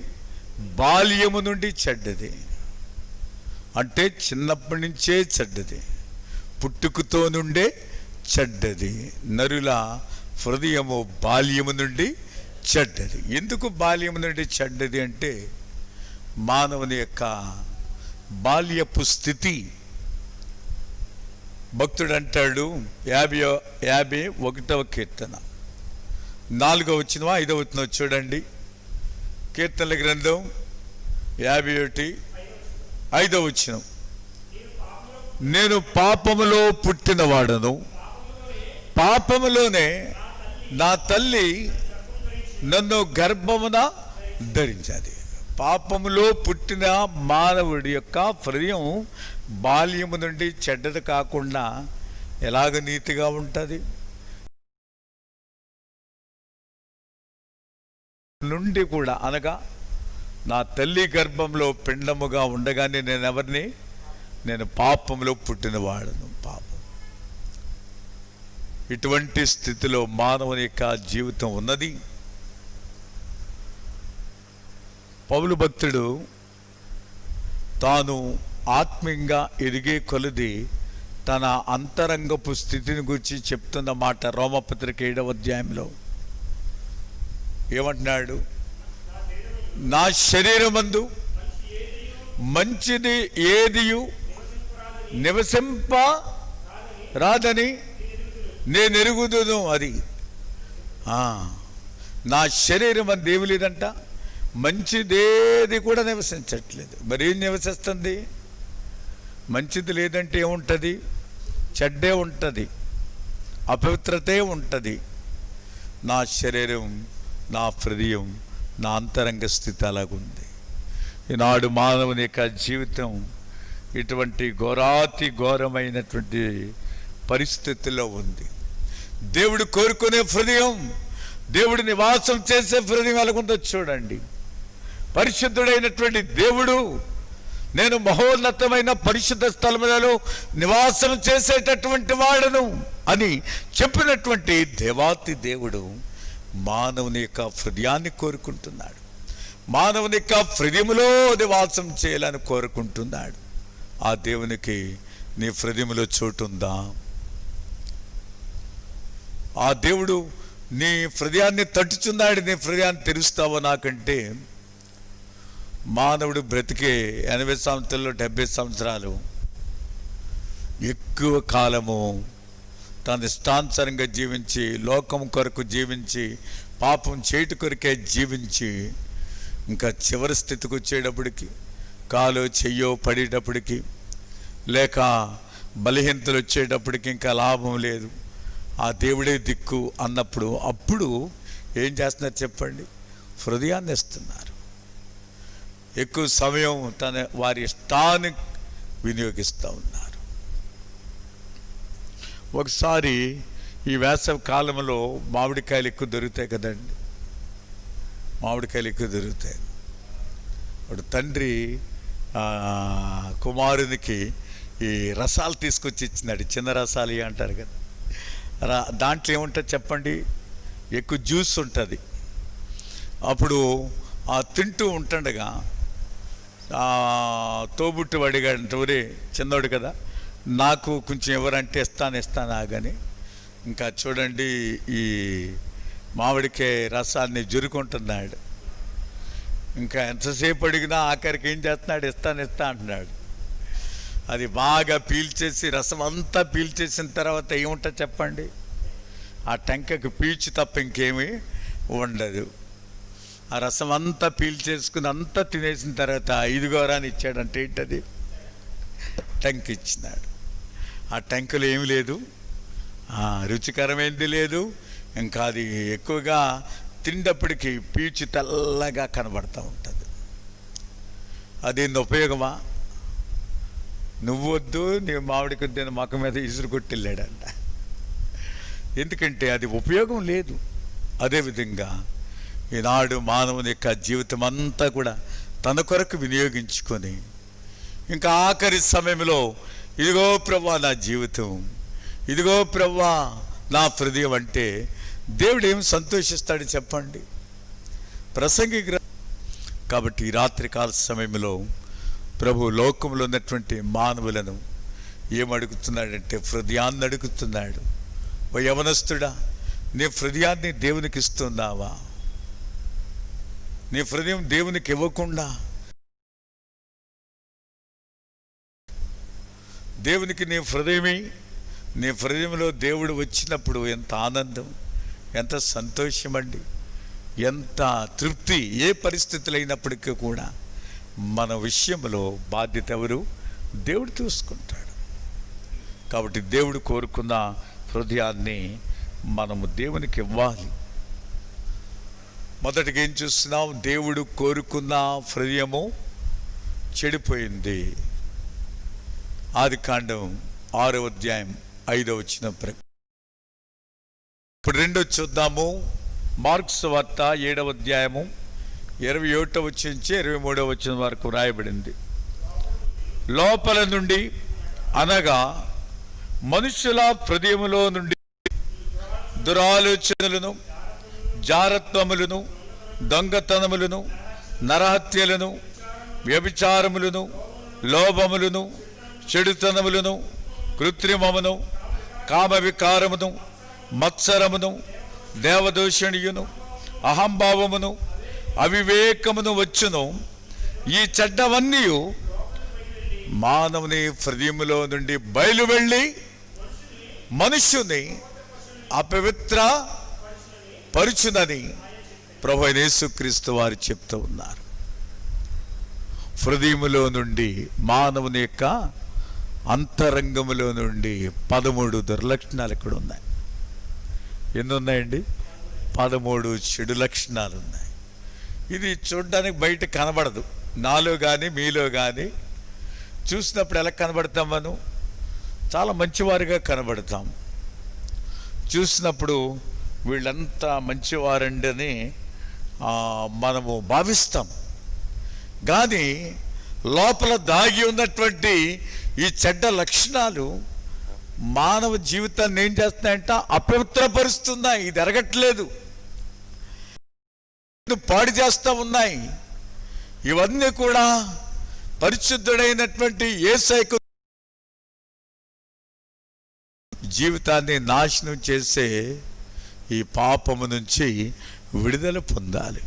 బాల్యము నుండి చెడ్డది. అంటే చిన్నప్పటి నుంచే చెడ్డది, పుట్టుకతో నుండే చెడ్డది. నరుల హృదయము బాల్యము నుండి చెడ్డది. ఎందుకు బాల్యము నుండి చెడ్డది అంటే మానవుని యొక్క బాల్యపు స్థితి. భక్తుడు అంటాడు 51వ కీర్తన 4వ వచనం 5వ వచనం చూడండి. కీర్తనల గ్రంథం 51 5వ వచనం, నేను పాపములో పుట్టినవాడను, పాపములోనే నా తల్లి నన్ను గర్భమున ధరించాది. పాపములో పుట్టిన మానవుడి యొక్క హృదయం బాల్యము నుండి చెడ్డది కాకుండా ఎలాగ నీతిగా ఉంటుంది? నుండి కూడా అనగా నా తల్లి గర్భంలో పిండముగా ఉండగానే నేను పాపంలో పుట్టినవాడను. పాపం ఇటువంటి స్థితిలో మానవుని యొక్క జీవితం ఉన్నది. పౌలు భక్తుడు తాను ఆత్మీయంగా ఎదిగే కొలది తన అంతరంగపు స్థితిని గురించి చెప్తున్న మాట రోమపత్రిక 7వ అధ్యాయంలో ఏమంటున్నాడు? నా శరీరమందు మంచిది ఏదియు నివసింప రాదని నేను ఎరుగుదును. అది నా శరీరం అని ఏమి లేదంట, మంచిదేది కూడా నివసించట్లేదు. మరి ఏం నివసిస్తుంది? మంచిది లేదంటే ఏముంటుంది? చెడ్డే ఉంటుంది, అపవిత్రతే ఉంటుంది. నా శరీరం, నా హృదయం, నా అంతరంగ స్థితి అలాగుంది. ఈనాడు మానవుని యొక్క జీవితం ఇటువంటి ఘోరాతి ఘోరమైనటువంటి పరిస్థితుల్లో ఉంది. దేవుడు కోరుకునే హృదయం, దేవుడు నివాసం చేసే హృదయం ఎలాగుందో చూడండి. పరిశుద్ధుడైనటువంటి దేవుడు నేను మహోన్నతమైన పరిశుద్ధ స్థలములలో నివాసం చేసేటటువంటి వాడను అని చెప్పినటువంటి దేవాతి దేవుడు మానవుని యొక్క హృదయాన్ని కోరుకుంటున్నాడు. మానవుని యొక్క హృదయములో నివాసం చేయాలని కోరుకుంటున్నాడు. ఆ దేవునికి నీ హృదయములో చోటుందా? ఆ దేవుడు నీ హృదయాన్ని తట్టుచున్నాడు. నీ హృదయాన్ని తెరుస్తావో? నాకంటే మానవుడు బ్రతికే 80 సంవత్సరాలు 70 సంవత్సరాలు ఎక్కువ కాలము తన ఇష్టానుసారంగా జీవించి, లోకం కొరకు జీవించి, పాపం చేటు కొరకే జీవించి, ఇంకా చివరి స్థితికి వచ్చేటప్పటికి కాలో చెయ్యో పడేటప్పటికి, లేక బలహీనతలు వచ్చేటప్పటికి ఇంకా లాభం లేదు, ఆ దేవుడే దిక్కు అన్నప్పుడు అప్పుడు ఏం చేస్తున్నారు చెప్పండి? హృదయాన్ని ఇస్తున్నారు. ఎక్కువ సమయం వారి ఇష్టాన్ని వినియోగిస్తూ ఉన్నారు. ఒకసారి ఈ వేసవి కాలంలో మామిడికాయలు ఎక్కువ దొరుకుతాయి కదండి. మామిడికాయలు ఎక్కువ దొరుకుతాయి. వాడు తండ్రి కుమారునికి ఈ రసాలు తీసుకొచ్చి ఇచ్చినాడు. చిన్న రసాలు అంటారు కదా. దాంట్లో ఏముంటుంది చెప్పండి? ఎక్కువ జ్యూస్ ఉంటుంది. అప్పుడు తింటూ ఉంటుండగా తోబుట్టు అడిగాడంటే, ఒరే చిన్నోడు కదా, నాకు కొంచెం ఎవరంటే ఇస్తాను ఆగని. ఇంకా చూడండి, ఈ మామిడికాయ రసాన్ని జురుకుంటున్నాడు. ఇంకా ఎంతసేపు అడిగినా ఆఖరికి ఏం చేస్తున్నాడు? ఇస్తా అంటున్నాడు. అది బాగా పీల్చేసి, రసం అంతా పీల్చేసిన తర్వాత ఏముంటుంది చెప్పండి? ఆ టెంకకి పీల్చి తప్ప ఇంకేమీ ఉండదు. ఆ రసం అంతా పీల్చేసుకుని అంతా తినేసిన తర్వాత 5 గోరాన్ని ఇచ్చాడంటే ఏంటది? టెంక ఇచ్చినాడు. ఆ టెంకలో ఏమి లేదు, రుచికరమైనది లేదు. ఇంకా అది ఎక్కువగా తిండప్పటికి పీచు తెల్లగా కనబడుతూ ఉంటుంది. అది ఉపయోగమా? నువ్వు వద్దు, నీ మామిడి కొద్ది మొక్క మీద ఇసురు కొట్టిల్లాడంట. ఎందుకంటే అది ఉపయోగం లేదు. అదేవిధంగా ఈనాడు మానవుని యొక్క జీవితం అంతా కూడా తన కొరకు వినియోగించుకొని ఇంకా ఆఖరి సమయంలో, ఇదిగో ప్రభువా నా జీవితం, ఇదిగో ప్రభువా నా హృదయం అంటే దేవుడు ఏం సంతోషిస్తాడు చెప్పండి? ప్రసంగి కాబట్టి ఈ రాత్రికాల సమయంలో ప్రభు లోకంలో ఉన్నటువంటి మానవులను ఏమడుగుతున్నాడంటే హృదయాన్ని అడుగుతున్నాడు. ఓ యవనస్తుడా, నీ హృదయాన్ని దేవునికి ఇస్తున్నావా? నీ హృదయం దేవునికి ఇవ్వకుండా దేవునికి నీ హృదయమే, నీ హృదయంలో దేవుడు వచ్చినప్పుడు ఎంత ఆనందం, ఎంత సంతోషం అండి, ఎంత తృప్తి. ఏ పరిస్థితులు అయినప్పటికీ కూడా మన విషయంలో బాధ్యత ఎవరు? దేవుడు చూసుకుంటాడు. కాబట్టి దేవుడు కోరుకున్న హృదయాన్ని మనము దేవునికి ఇవ్వాలి. మొదటిగా ఏం చూస్తున్నాం? దేవుడు కోరుకున్న హృదయము చెడిపోయింది. ఆదికాండం 6వ అధ్యాయం 5వ వచనం. ఇప్పుడు 2 చూద్దాము. మార్క్స్ వార్త 7వ అధ్యాయము 21వ వచనం నుంచి 23వ వచనం వరకు రాయబడింది. లోపల నుండి అనగా మనుషుల హృదయములో నుండి దురాలోచనలను, జారత్వములను, దొంగతనములను, నరహత్యలను, వ్యభిచారములను, లోభములను, చెడుతనములను, కృత్రిమమును, కామవికారమును, మత్సరమును, దేవదూషణియును, అహంభావమును, అవివేకమును వచ్చును. ఈ చెడ్డవన్నీ మానవుని హృదయములో నుండి బయలు వెళ్ళి మనుష్యుని అపవిత్ర పరుచునని ప్రభువైన యేసుక్రీస్తు వారు చెప్తూ ఉన్నారు. హృదయములో నుండి, మానవుని యొక్క అంతరంగములో నుండి 13 దుర్లక్షణాలు ఇక్కడ ఉన్నాయి. ఎన్ని ఉన్నాయండి? 13 చెడు లక్షణాలు ఉన్నాయి. ఇది చూడడానికి బయట కనబడదు. నాలో కానీ మీలో కానీ చూసినప్పుడు ఎలా కనబడతాం? మనం చాలా మంచివారుగా కనబడతాం. చూసినప్పుడు వీళ్ళంతా మంచివారండి అని మనము భావిస్తాం. కానీ లోపల దాగి ఉన్నటువంటి ఈ చెడ్డ లక్షణాలు మానవ జీవితాన్ని ఏం చేస్తున్నాయంట? అపవిత్రపరుస్తున్నాయి. ఇది ఎరగట్లేదు, పాడు చేస్తూ ఉన్నాయి. ఇవన్నీ కూడా పరిశుద్ధుడైనటువంటి యేసయ్యకు జీవితాన్ని నాశనం చేసే ఈ పాపము నుంచి విడుదల పొందాలి.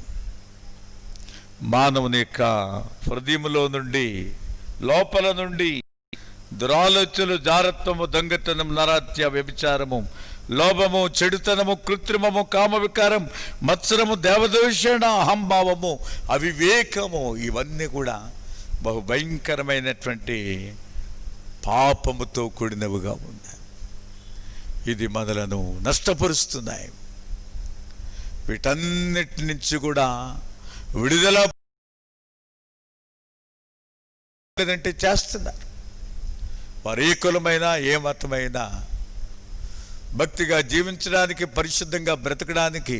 మానవుని యొక్క హృదయములో నుండి, లోపల నుండి దురాలోచనలు, జారత్వము, దొంగతనం, నరహత్య, వ్యభిచారము, లోభము, చెడుతనము, కృత్రిమము, కామవికారం, మత్సరము, దేవదూషణ, అహంభావము, అవివేకము, ఇవన్నీ కూడా బహు భయంకరమైనటువంటి పాపముతో కూడినవిగా ఉన్నాయి. ఇది మనలను నష్టపరుస్తున్నాయి. వీటన్నిటి నుంచి కూడా విడుదల లేదంటే చేస్తున్నారు. వారు ఏ కులమైనా, ఏ మతమైనా భక్తిగా జీవించడానికి, పరిశుద్ధంగా బ్రతకడానికి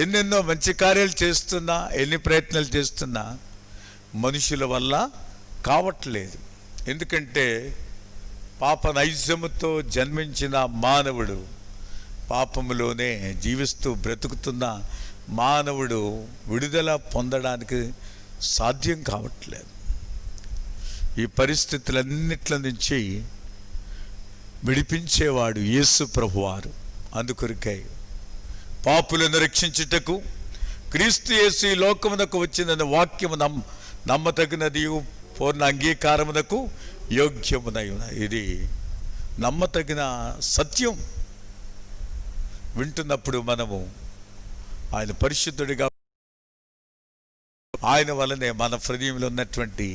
ఎన్నెన్నో మంచి కార్యాలు చేస్తున్నా, ఎన్ని ప్రయత్నాలు చేస్తున్నా మనుషుల వల్ల కావట్లేదు. ఎందుకంటే పాప నైజముతో జన్మించిన మానవుడు, పాపములోనే జీవిస్తూ బ్రతుకుతున్న మానవుడు విడుదల పొందడానికి సాధ్యం కావట్లేదు. ఈ పరిస్థితులన్నిట్ల నుంచి విడిపించేవాడు యేసు ప్రభువారు. అందుకొరకై పాపులను రక్షించుటకు క్రీస్తు యేసు ఈ లోకమునకు వచ్చిన వాక్యము నమ్మతగినది, పూర్ణ అంగీకారమునకు యోగ్యమునై ఉన్నది. ఇది నమ్మతగిన సత్యం. వింటున్నప్పుడు మనము ఆయన పరిశుద్ధుడిగా, ఆయన వలనే మన హృదయంలో ఉన్నటువంటి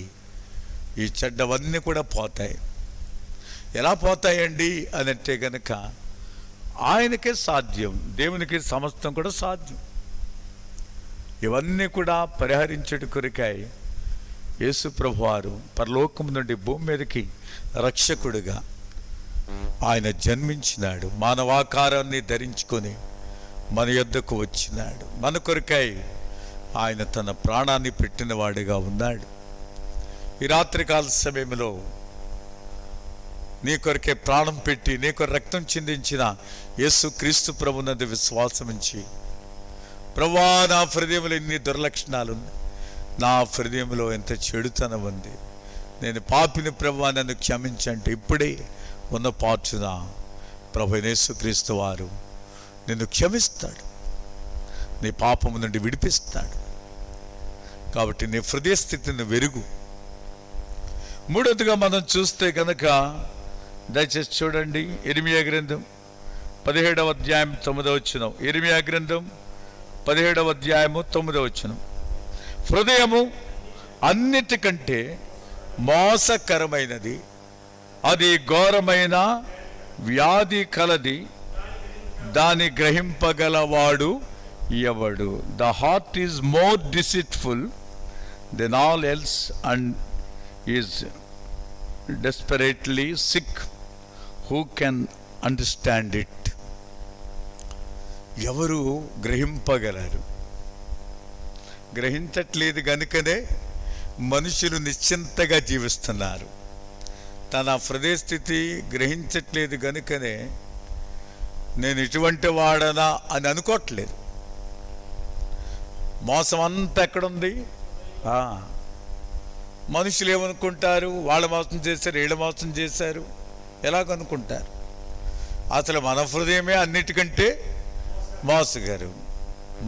ఈ చెడ్డవన్నీ కూడా పోతాయి. ఎలా పోతాయండి అని అంటే గనక ఆయనకే సాధ్యం, దేవునికి సమస్తం కూడా సాధ్యం. ఇవన్నీ కూడా పరిహరించుట కొరకై యేసు ప్రభువారు పరలోకం నుండి భూమి మీదకి రక్షకుడిగా ఆయన జన్మించినాడు. మానవాకారాన్ని ధరించుకొని మన యొద్దకు వచ్చినాడు. మన కొరకై ఆయన తన ప్రాణాన్ని పెట్టినవాడిగా ఉన్నాడు. ఈ రాత్రికాల సమయంలో నీ కొరకే ప్రాణం పెట్టి నీ కొరకు రక్తం చిందించిన యేసు క్రీస్తు ప్రభునందు విశ్వాసం ఉంచి, ప్రభువా నా హృదయంలో ఇన్ని దుర్లక్షణాలు ఉన్నాయి, నా హృదయంలో ఎంత చెడుతనం ఉంది, నేను పాపిని ప్రభువా నన్ను క్షమించంటే ఇప్పుడే ఉన్న పార్చున ప్రభు యేసు క్రీస్తు వారు నిన్ను క్షమిస్తాడు, నీ పాపము నుండి విడిపిస్తాడు. కాబట్టి నీ హృదయ స్థితిని వెరుగు. మూడవదిగా మనం చూస్తే కనుక దయచేసి చూడండి, ఇర్మియా గ్రంథం 17వ అధ్యాయం 9వ వచనం. ఇర్మియా గ్రంథం 17వ అధ్యాయము 9వ వచనం. హృదయము అన్నిటికంటే మోసకరమైనది, అది ఘోరమైన వ్యాధి కలది, దాని గ్రహింపగలవాడు ఎవడు? The heart is more deceitful than all else and is desperately sick. Who can understand it? ఎవరు గ్రహింపగలరు? గ్రహించట్లేదు కనుకనే మనుషులు నిశ్చింతగా జీవిస్తున్నారు. తన హృదయ స్థితి గ్రహించట్లేదు కనుకనే నేను ఇటువంటి వాడనా అని అనుకోవట్లేదు. మోసం అంతా ఎక్కడుంది? మనుషులు ఏమనుకుంటారు? వాళ్ళు మోసం చేశారు, వీళ్ళు మోసం చేశారు, ఎలాగనుకుంటారు? అసలు మన హృదయమే అన్నిటికంటే మోసగారు.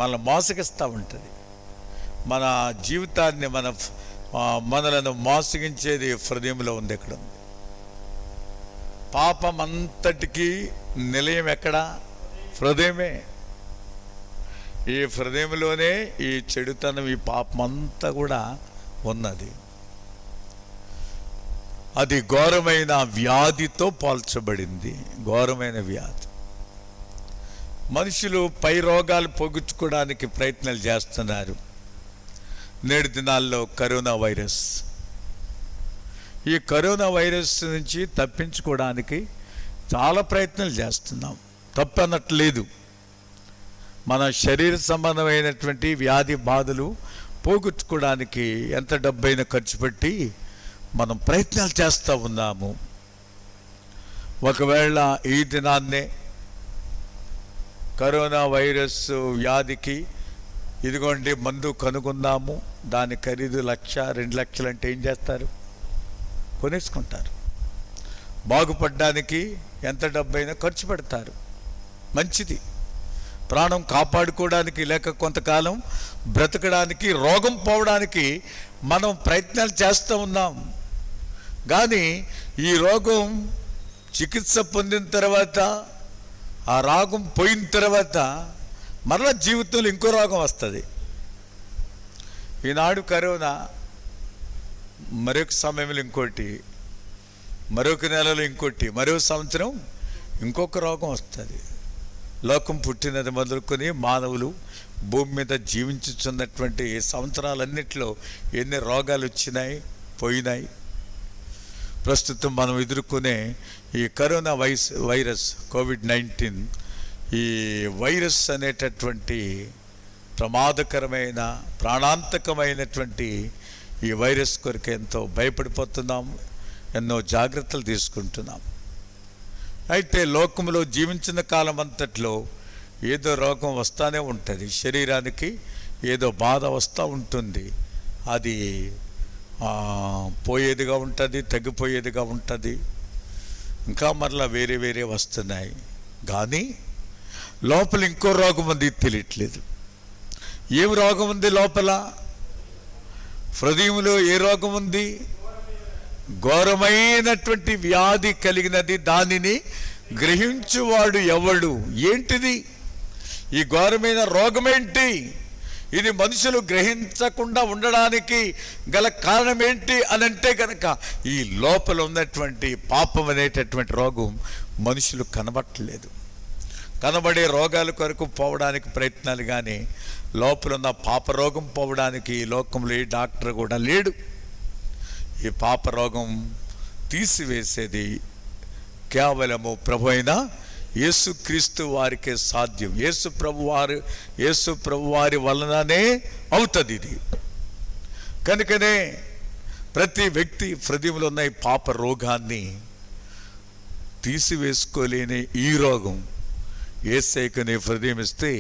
మన మోసగిస్తూ ఉంటుంది. మన జీవితాన్ని మనలను మోసగించేది హృదయంలో ఉంది. ఎక్కడ ఉంది? పాపం అంతటికీ నిలయం ఎక్కడ? హృదయమే. ఈ హృదయంలోనే ఈ చెడుతనం, ఈ పాపం అంతా కూడా ఉన్నది. అది ఘోరమైన వ్యాధితో పోల్చబడింది. ఘోరమైన వ్యాధి. మనుషులు పై రోగాలు పోగొట్టుకోవడానికి ప్రయత్నాలు చేస్తున్నారు. నేటి దినాల్లో కరోనా వైరస్, ఈ కరోనా వైరస్ నుంచి తప్పించుకోవడానికి చాలా ప్రయత్నాలు చేస్తున్నాం. తప్పనట్లేదు. మన శరీర సంబంధమైనటువంటి వ్యాధి బాధలు పోగొట్టుకోవడానికి ఎంత డబ్బైనా ఖర్చు పెట్టి మనం ప్రయత్నాలు చేస్తూ ఉన్నాము. ఒకవేళ ఈ దినాన్నే కరోనా వైరస్ వ్యాధికి ఇదిగోండి మందు కనుగొన్నాము, దాని ఖరీదు 1,00,000 2,00,000 అంటే ఏం చేస్తారు? కొనేసుకుంటారు. బాగుపడడానికి ఎంత డబ్బైనా ఖర్చు పెడతారు. మంచిది. ప్రాణం కాపాడుకోవడానికి లేక కొంతకాలం బ్రతకడానికి, రోగం పోవడానికి మనం ప్రయత్నాలు చేస్తూ ఉన్నాం. కానీ ఈ రోగం చికిత్స పొందిన తర్వాత, ఆ రోగం పోయిన తర్వాత మరలా జీవితంలో ఇంకో రోగం వస్తుంది. ఈనాడు కరోనా, మరొక సమయంలో ఇంకోటి, మరొక నెలలో ఇంకోటి, మరో సంవత్సరం ఇంకొక రోగం వస్తుంది. లోకం పుట్టినది మొదలుకొని మానవులు భూమి మీద జీవించుతున్నటువంటి సంవత్సరాలన్నిట్లో ఎన్ని రోగాలు వచ్చినాయి, పోయినాయి. ప్రస్తుతం మనం ఎదుర్కొనే ఈ కరోనా వైరస్ కోవిడ్-19, ఈ వైరస్ అనేటటువంటి ప్రమాదకరమైన ప్రాణాంతకమైనటువంటి ఈ వైరస్ కొరకు ఎంతో భయపడిపోతున్నాము, ఎన్నో జాగ్రత్తలు తీసుకుంటున్నాము. అయితే లోకంలో జీవించిన కాలం అంతట్లో ఏదో రోగం వస్తూనే ఉంటుంది, శరీరానికి ఏదో బాధ వస్తూ ఉంటుంది. అది పోయేదిగా ఉంటుంది, తగ్గిపోయేదిగా ఉంటుంది, ఇంకా మరలా వేరే వేరే వస్తున్నాయి. కానీ లోపల ఇంకో రోగం ఉంది, తెలియట్లేదు. ఏం రోగం ఉంది లోపల? హృదయంలో ఏ రోగం ఉంది? ఘోరమైనటువంటి వ్యాధి కలిగినది. దానిని గ్రహించువాడు ఎవడు? ఏంటిది ఈ ఘోరమైన రోగం? ఏంటి ఇది? మనుషులు గ్రహించకుండా ఉండడానికి గల కారణం ఏంటి అని అంటే కనుక ఈ లోపల ఉన్నటువంటి పాపం అనేటటువంటి రోగం మనుషులు కనబట్టలేదు. కనబడే రోగాల కొరకు పోవడానికి ప్రయత్నాలు, కానీ లోపల ఉన్న పాప రోగం పోవడానికి ఈ లోకంలో ఏ డాక్టర్ కూడా లేడు. ఈ పాప రోగం తీసివేసేది కేవలము ప్రభు అయిన యేసుక్రీస్తు వారికే సాధ్యం. యేసు ప్రభు వారి వలననే అవుతుంది ఇది. కనుకనే ప్రతి వ్యక్తి హృదయంలో ఉన్న ఈ పాప రోగాన్ని తీసివేసుకోలేని ఈ రోగం యేసయ్యకు నీ హృదయం ఇస్తే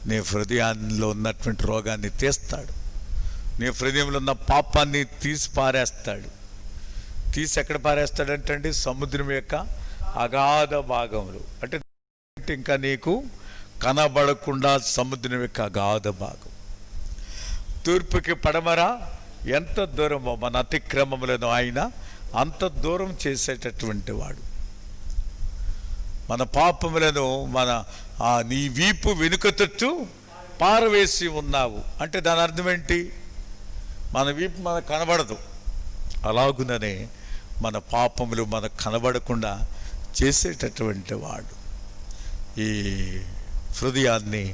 నీ హృదయాల్లో ఉన్నటువంటి రోగాన్ని తీస్తాడు. నీ హృదయంలో ఉన్న పాపాన్ని తీసి పారేస్తాడు. తీసి ఎక్కడ పారేస్తాడంటండి? సముద్రం యొక్క అగాధ భాగంలో. అంటే ఇంకా నీకు కనబడకుండా సముద్రం యొక్క అగాధ భాగం. తూర్పుకి పడమర ఎంత దూరమో మన అతిక్రమములను ఆయన అంత దూరం చేసేటటువంటి వాడు. మన పాపములను నీ వీపు వెనుక తట్టు పారవేసి ఉన్నావు అంటే దాని అర్థం ఏంటి? మన వీపు మనకు కనబడదు. అలాగుననే మన పాపములు మనకు కనబడకుండా చేసేటటువంటి వాడు. ఈ హృదయాన్ని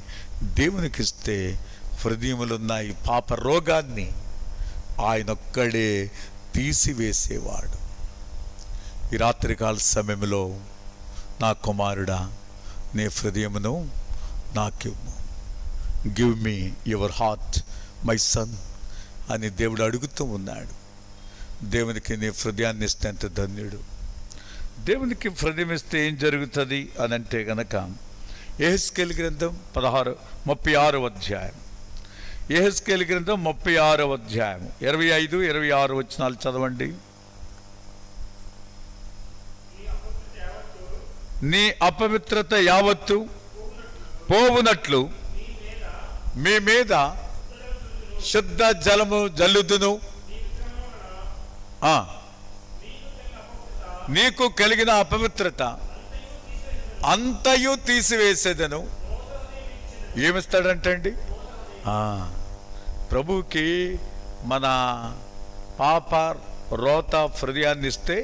దేవునికి ఇస్తే హృదయములున్న ఈ పాప రోగాన్ని ఆయనొక్కడే తీసివేసేవాడు. ఈ రాత్రికాల సమయంలో నా కుమారుడా, నీ హృదయమును నాకివ్వు. Give me your heart my son అని దేవుడు అడుగుతూ ఉన్నాడు. దేవునికి నీ హృదయాన్ని ఇస్తే ఎంత ధన్యుడు. దేవునికి హృదయం ఇస్తే ఏం జరుగుతుంది అని అంటే గనక యెహెజ్కేలు గ్రంథం 36వ అధ్యాయం. యెహెజ్కేలు గ్రంథం 36వ అధ్యాయం 25, 26 వచనాలు చదవండి. నీ అపవిత్రత యావత్తు పోవునట్లు మీ మీద శుద్ధ జలము జల్లుదును. నీకు కలిగిన అపవిత్రత అంతయు తీసివేసేదను. ఏమిస్తాడంటండి? ప్రభువుకి మన పాప రోత హృదయాన్ని ఇస్తే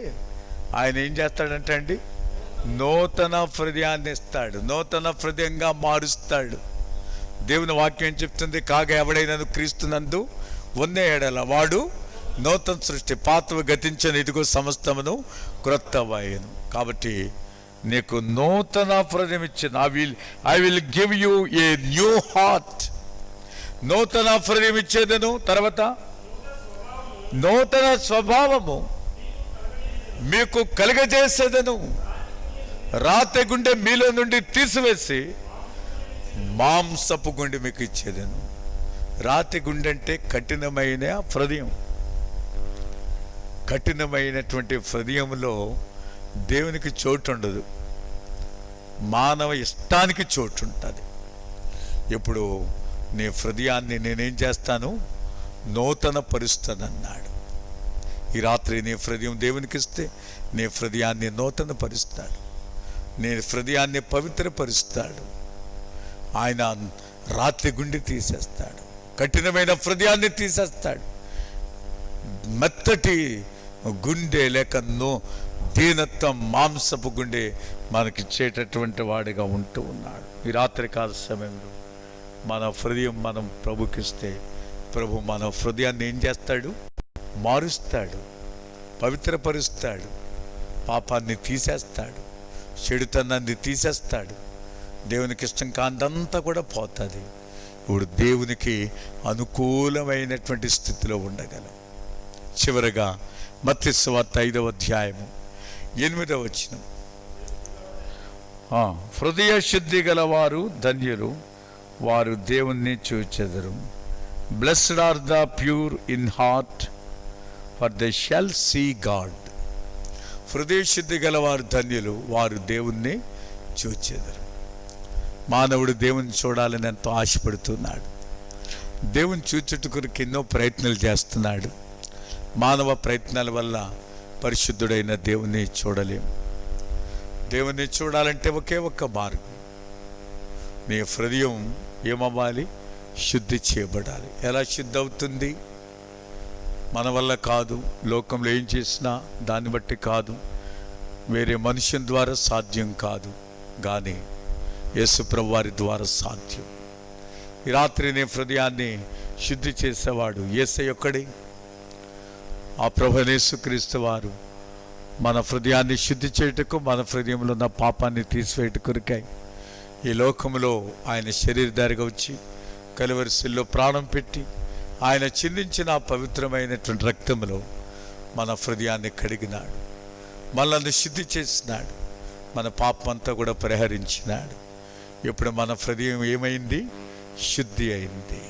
ఆయన ఏం చేస్తాడంటే అండి, నూతన హృదయాన్ని ఇస్తాడు. నూతన హృదయంగా మారుస్తాడు. దేవుని వాక్యం చెప్తుంది, కాగా ఎవడైనా క్రీస్తునందు ఉన్న ఎడల వాడు నూతన సృష్టి, పాతవి గతించని, ఇదిగో సమస్తమును క్రొత్తవాయను. కాబట్టి నీకు నూతన హృదయం ఇచ్చిన I will give you a new heart. నూతన హృదయం ఇచ్చేదను. తర్వాత నూతన స్వభావము మీకు కలుగజేసేదను. రాతి గుండె మీలో నుండి తీసివేసి మాంసపు గుండె మీకు ఇచ్చేదను. రాతి గుండె అంటే కఠినమైన హృదయం. కఠినమైనటువంటి హృదయంలో దేవునికి చోటు ఉండదు, మానవ ఇష్టానికి చోటు ఉంటుంది. ఇప్పుడు నీ హృదయాన్ని నేనేం చేస్తాను? నూతన పరుస్తానన్నాడు. ఈ రాత్రి నీ హృదయం దేవునికి ఇస్తే నీ హృదయాన్ని నూతన పరుస్తాడు. నీ హృదయాన్ని పవిత్రపరుస్తాడు. ఆయన రాతి గుండె తీసేస్తాడు, కఠినమైన హృదయాన్ని తీసేస్తాడు. మెత్తటి గుండె లేక దీనత్వం, మాంసపు గుండె మనకిచ్చేటటువంటి వాడిగా ఉంటూ ఉన్నాడు. ఈ రాత్రికాల సమయంలో మన హృదయం మనం ప్రభుకిస్తే ప్రభు మన హృదయాన్ని ఏం చేస్తాడు? మారుస్తాడు, పవిత్రపరుస్తాడు, పాపాన్ని తీసేస్తాడు, చెడుతనాన్ని తీసేస్తాడు. దేవునికి ఇష్టం కాంతంతా కూడా పోతుంది. ఇప్పుడు దేవునికి అనుకూలమైనటువంటి స్థితిలో ఉండగలం. చివరగా మత్తయి సువార్త 5వ అధ్యాయము 8వ వచనం. హృదయ శుద్ధి గలవారు ధన్యులు, వారు దేవుణ్ణి చూచెదరు. Blessed are the pure in heart, for they shall see God. హృదయ శుద్ధి గలవారు ధన్యులు, వారు దేవుణ్ణి చూచెదరు. మానవుడు దేవుని చూడాలని ఎంతో ఆశపడుతున్నాడు. దేవుని చూచుట కొరకు ఎన్నో ప్రయత్నాలు చేస్తున్నాడు. మానవ ప్రయత్నాల వల్ల పరిశుద్ధుడైన దేవుని చూడలేము. దేవుని చూడాలంటే ఒకే ఒక్క మార్గం. నీ హృదయం ఏమవ్వాలి? శుద్ధి చేయబడాలి. ఎలా శుద్ధి అవుతుంది? మన వల్ల కాదు. లోకంలో ఏం చేసినా దాన్ని బట్టి కాదు. వేరే మనుషుని ద్వారా సాధ్యం కాదు. కానీ యేసు ప్రభువారి ద్వారా సాధ్యం. ఈ రాత్రి నీ హృదయాన్ని శుద్ధి చేసేవాడు యేసయ్య ఒక్కడే. ఆ ప్రభువైన యేసుక్రీస్తు వారు మన హృదయాన్ని శుద్ధి చేయుటకు, మన హృదయంలో ఉన్న పాపాన్ని తీసివేయుట కొరకై ఈ లోకంలో ఆయన శరీరధారిగా వచ్చి కలువరి శిలువలో ప్రాణం పెట్టి ఆయన చిందించిన పవిత్రమైనటువంటి రక్తంలో మన హృదయాన్ని కడిగినాడు. మనల్ని శుద్ధి చేసినాడు. మన పాపం అంతా కూడా పరిహరించినాడు. ఇప్పుడు మన హృదయం ఏమైంది? శుద్ధి అయింది,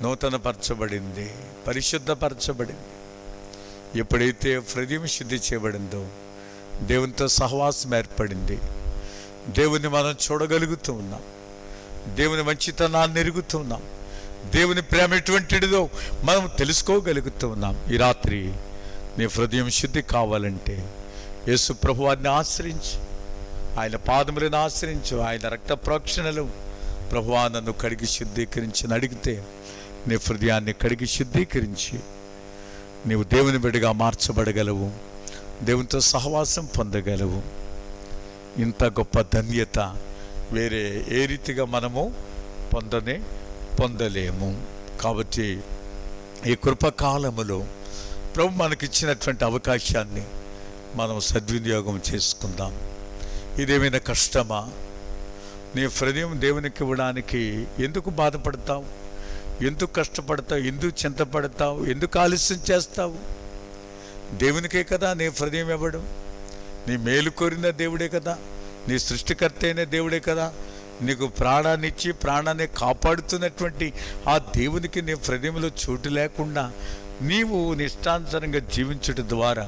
నూతనపరచబడింది, పరిశుద్ధపరచబడింది. ఎప్పుడైతే హృదయం శుద్ధి చేయబడిందో దేవునితో సహవాసం ఏర్పడింది. దేవుని మనం చూడగలుగుతూ ఉన్నాం. దేవుని మంచితనాన్ని ఎరుగుతూ ఉన్నాం. దేవుని ప్రేమ ఎటువంటిదో మనం తెలుసుకోగలుగుతూ ఉన్నాం. ఈ రాత్రి నీ హృదయం శుద్ధి కావాలంటే యేసు ప్రభువారిని ఆశ్రయించి, ఆయన పాదములను ఆశ్రయించు, ఆయన రక్త ప్రోక్షణలు ప్రభువా నన్ను కడిగి శుద్ధీకరించి అడిగితే నీ హృదయాన్ని కడిగి శుద్ధీకరించి నీవు దేవుని బిడ్డగా మార్చబడగలవు. దేవునితో సహవాసం పొందగలవు. ఇంత గొప్ప ధన్యత వేరే ఏ రీతిగా మనము పొందలేము. కాబట్టి ఈ కృపకాలములో ప్రభు మనకిచ్చినటువంటి అవకాశాన్ని మనం సద్వినియోగం చేసుకుందాం. ఇదేమైనా కష్టమా? నీ హృదయం దేవునికి ఇవ్వడానికి ఎందుకు బాధపడతావు? ఎందుకు కష్టపడతావు? ఎందుకు చింతపడతావు? ఎందుకు ఆలస్యం చేస్తావు? దేవునికే కదా నీ హృదయం ఇవ్వడం. నీ మేలు కోరిన దేవుడే కదా. నీ సృష్టికర్త అయిన దేవుడే కదా. నీకు ప్రాణాన్ని ఇచ్చి ప్రాణాన్ని కాపాడుతున్నటువంటి ఆ దేవునికి నీ హృదయంలో చోటు లేకుండా నీవు నిష్టానుసారంగా జీవించడం ద్వారా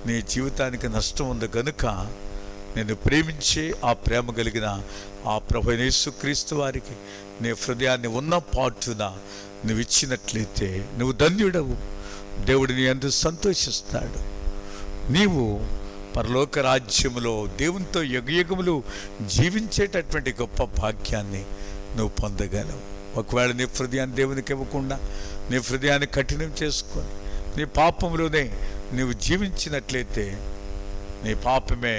నీ జీవితానికి నష్టం ఉంది. గనుక నేను ప్రేమించే ఆ ప్రేమ కలిగిన ఆ ప్రభువైన యేసుక్రీస్తు వారికి నీ హృదయాన్ని ఉన్న పాటున నువ్వు ఇచ్చినట్లయితే నువ్వు ధన్యుడవు. దేవుడు నీ అందు సంతోషిస్తాడు. నీవు పరలోక రాజ్యములో దేవునితో యుగయుగములు జీవించేటటువంటి గొప్ప భాగ్యాన్ని నువ్వు పొందగలవు. ఒకవేళ నీ హృదయాన్ని దేవునికి ఇవ్వకుండా నీ హృదయాన్ని కఠినం చేసుకొని నీ పాపంలోనే నువ్వు జీవించినట్లయితే నీ పాపమే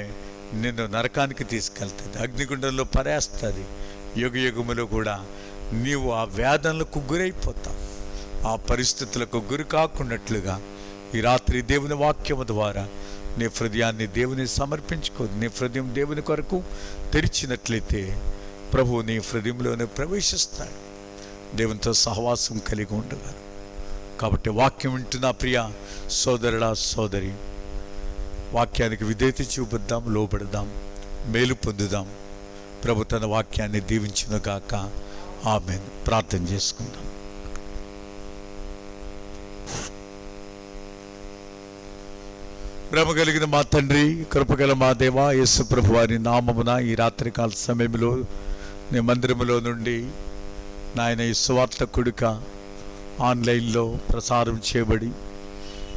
నిన్ను నరకానికి తీసుకెళ్తుంది, అగ్నిగుండంలో పరేస్తుంది. యుగయుగములో కూడా నీవు ఆ వేదనలకు గురైపోతావు. ఆ పరిస్థితులకు గురి కాకున్నట్లుగా ఈ రాత్రి దేవుని వాక్యము ద్వారా నీ హృదయాన్ని దేవుని సమర్పించుకో. నీ హృదయం దేవుని కొరకు తెరిచినట్లయితే ప్రభువు నీ హృదయంలోనే ప్రవేశిస్తాడు. దేవునితో సహవాసం కలిగి ఉండగలరు. కాబట్టి వాక్యం వింటున్న ప్రియ సోదరుడా సోదరి, వాక్యానికి విధేయత చూపిద్దాం, లోబడదాం, మేలు పొందుదాం. ప్రభు తన వాక్యాన్ని దీవించునుగాక. ఆమేన్. ప్రార్థన చేసుకుందాం. ప్రేమ కలిగిన మా తండ్రి, కృపగల మా దేవ, యేసు ప్రభు వారి నామమున ఈ రాత్రికాల సమయంలో నీ మందిరములో నుండి నాయన ఈ సువార్త కూడిక ఆన్లైన్లో ప్రసారం చేయబడి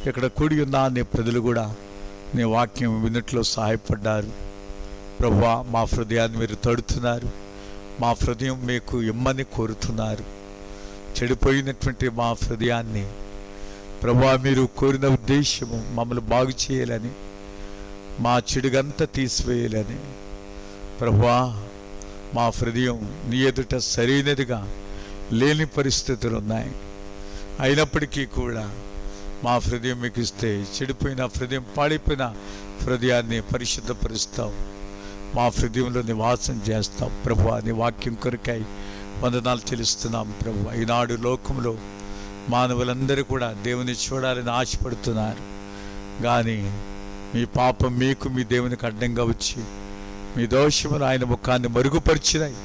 ఇక్కడ కూడి ఉన్న నీ ప్రజలు కూడా నీ వాక్యం వినట్లో సహాయపడ్డారు. ప్రభువా, మా హృదయాన్ని మీరు తడుతున్నారు. మా హృదయం మీకు ఇమ్మని కోరుతున్నారు. చెడిపోయినటువంటి మా హృదయాన్ని ప్రభువా మీరు కోరిన ఉద్దేశము మమ్మల్ని బాగు చేయాలని, మా చెడుగంతా తీసివేయాలని. ప్రభువా, మా హృదయం నీ ఎదుట సరైనదిగా లేని పరిస్థితులు ఉన్నాయి. అయినప్పటికీ కూడా మా హృదయం మీకు ఇస్తే చెడిపోయిన హృదయం, పాడిపోయిన హృదయాన్ని పరిశుద్ధపరుస్తావు. మా హృదయంలో నివాసం చేస్తావు. ప్రభువా, నీ వాక్యం కొరకై వందనాలు చెల్లిస్తున్నాం. ప్రభువా, ఈనాడు లోకంలో మానవులందరూ కూడా దేవుని చూడాలని ఆశపడుతున్నారు. కానీ మీ పాపం మీకు మీ దేవునికి అడ్డంగా వచ్చి మీ దోషములు ఆయన ముఖాన్ని మరుగుపరిచినాయి.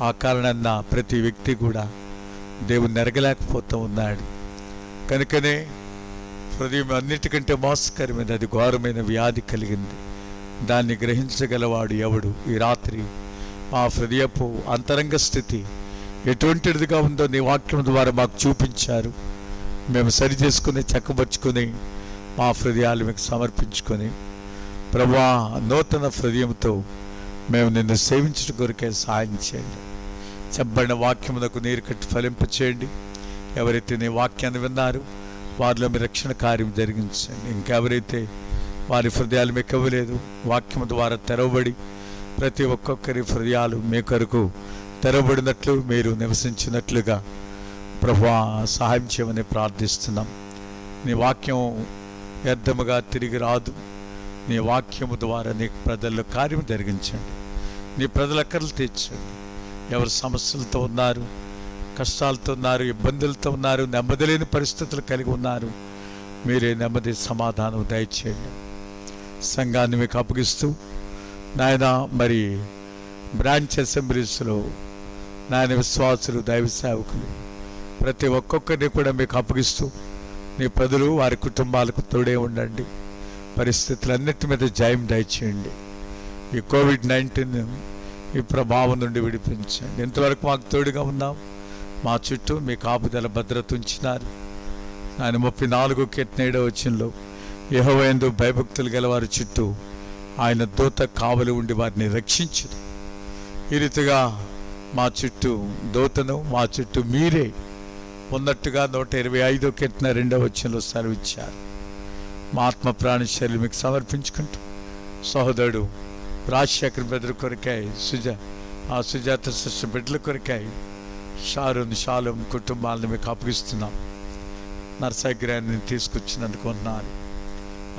ఆ కారణాన్న ప్రతి వ్యక్తి కూడా దేవుని ఎరగలేకపోతూ ఉన్నాడు. కనుకనే హృదయం అన్నిటికంటే మోసకరమైన, అది ఘోరమైన వ్యాధి కలిగింది. దాన్ని గ్రహించగలవాడు ఎవడు? ఈ రాత్రి మా హృదయపు అంతరంగ స్థితి ఎటువంటిదిగా ఉందో నీ వాక్యం ద్వారా మాకు చూపించారు. మేము సరి చేసుకుని చక్కబరుచుకొని మా హృదయాలు మీకు సమర్పించుకొని, ప్రభువా, నూతన హృదయంతో మేము నిన్ను సేవించడం కొరకే సహాయం చేయండి. చెప్పబడిన వాక్యమునకు నీరు కట్టి ఫలింపచేయండి. ఎవరైతే నీ వాక్యాన్ని విన్నారు వారిలో మీ రక్షణ కార్యం జరిగించండి. ఇంకెవరైతే వారి హృదయాలు మీకు ఇవ్వలేదు, వాక్యము ద్వారా తెరవబడి ప్రతి ఒక్కొక్కరి హృదయాలు మీ కొరకు తెరవబడినట్లు, మీరు నివసించినట్లుగా ప్రభువా సహాయం చేయమని ప్రార్థిస్తున్నాం. నీ వాక్యం వ్యర్థముగా తిరిగి రాదు. నీ వాక్యము ద్వారా నీ ప్రజల్లో కార్యం జరిగించండి. నీ ప్రజల అక్కర్లు తీర్చండి. ఎవరు సమస్యలతో ఉన్నారు, కష్టాలతో ఉన్నారు, ఇబ్బందులతో ఉన్నారు, నెమ్మది లేని పరిస్థితులు కలిగి ఉన్నారు, మీరే నెమ్మది సమాధానం దయచేయండి. సంఘాన్ని మీకు అప్పగిస్తూ నాయన, మరి బ్రాంచ్ అసెంబ్లీస్లో నాయన విశ్వాసులు, దైవ సేవకులు ప్రతి ఒక్కొక్కరిని కూడా మీకు అప్పగిస్తూ నీ ప్రజలు వారి కుటుంబాలకు తోడే ఉండండి. పరిస్థితులన్నిటి మీద జయం దయచేయండి. ఈ కోవిడ్-19 ఈ ప్రభావం నుండి విడిపించండి. ఇంతవరకు మాకు తోడుగా ఉన్నాం. మా చుట్టూ మీ కాపుదల భద్రత ఉంచినారు. ఆయన 34 కీర్తన 7వ వచనంలో యెహోవా యందు భయభక్తులు గల వారి చుట్టూ ఆయన దూత కావలి ఉండి వారిని రక్షించదు. ఈ రీతిగా మా చుట్టూ దూతను, మా చుట్టూ మీరే ఉన్నట్టుగా 125వ కీర్తన 2వ వచనంలో సెలవిచ్చారు. మా ఆత్మ ప్రాణ శరీరం మీకు సమర్పించుకుంటూ సహోదరుడు రాజశేఖర్ బ్రదర్ కొరకాయ, సుజాత సిస్టర్ బిడ్డల కొరకాయ, షాలోం కుటుంబాలను మీకు అప్పగిస్తున్నాం. నర్సగిరాన్ని తీసుకొచ్చినందుకు ఉన్నారు.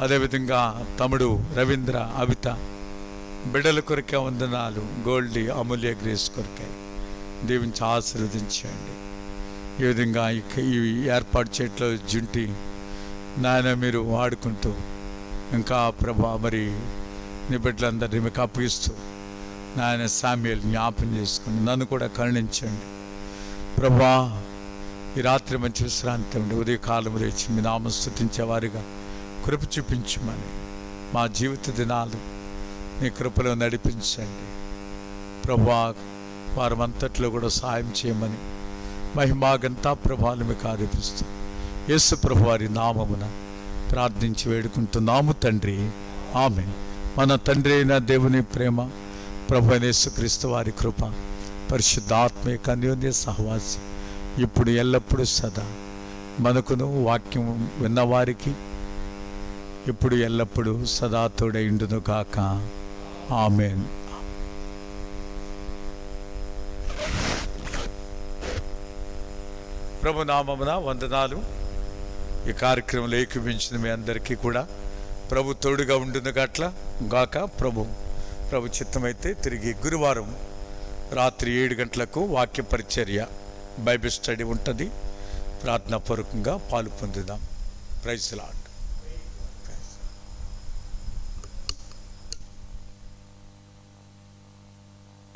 అదేవిధంగా తమ్ముడు రవీంద్ర, అవిత బిడ్డల కొరకే వందనాలు. గోల్డీ, అమూల్య, గ్రేస్ కొరకాయ దీవించి ఆశీర్వదించండి. ఈ విధంగా ఈ ఏర్పాటు చేయట్లో జుంటి నాయన మీరు వాడుకుంటూ ఇంకా ప్రభా మరి నీ బిడ్డలందరినీ మీకు అప్పగిస్తూ నాయన శామ్యూయల్ జ్ఞాపం చేసుకుని నన్ను కూడా కరుణించండి ప్రభా. ఈ రాత్రి మంచి విశ్రాంతి ఉండి ఉదయకాలం లేచి మీ నామం స్తుతించే వారిగా కృప చూపించమని, మా జీవిత దినాలు నీ కృపలో నడిపించండి ప్రభా. వారమంతట్లో కూడా సహాయం చేయమని మహిమాగంతా ప్రభాలు మీకు ఆరోపిస్తూ యేసు ప్రభు వారి నామమున ప్రార్థించి వేడుకుంటున్నాము తండ్రి, ఆమేన్. మన తండ్రి అయిన దేవుని ప్రేమ, ప్రభు అయిన యేసుక్రీస్తు వారి కృప, పరిశుద్ధాత్మ యొక్క అన్యోన్య సహవాసం ఇప్పుడు ఎల్లప్పుడూ సదా మనకును వాక్యం విన్నవారికి ఇప్పుడు ఎల్లప్పుడూ సదా తోడైండును గాక. ఆమేన్. ప్రభు నామమున వందనాలు. ఈ కార్యక్రమంలో ఏకీభించిన మీ అందరికీ కూడా ప్రభు తోడుగా ఉండును గాక. ప్రభు చిత్తమైతే తిరిగి గురువారం రాత్రి 7 గంటలకు వాక్య పరిచర్య, బైబిల్ స్టడీ ఉంటుంది. ప్రార్థనాపూర్వకంగా పాలు పొందుదాం. Praise the lord.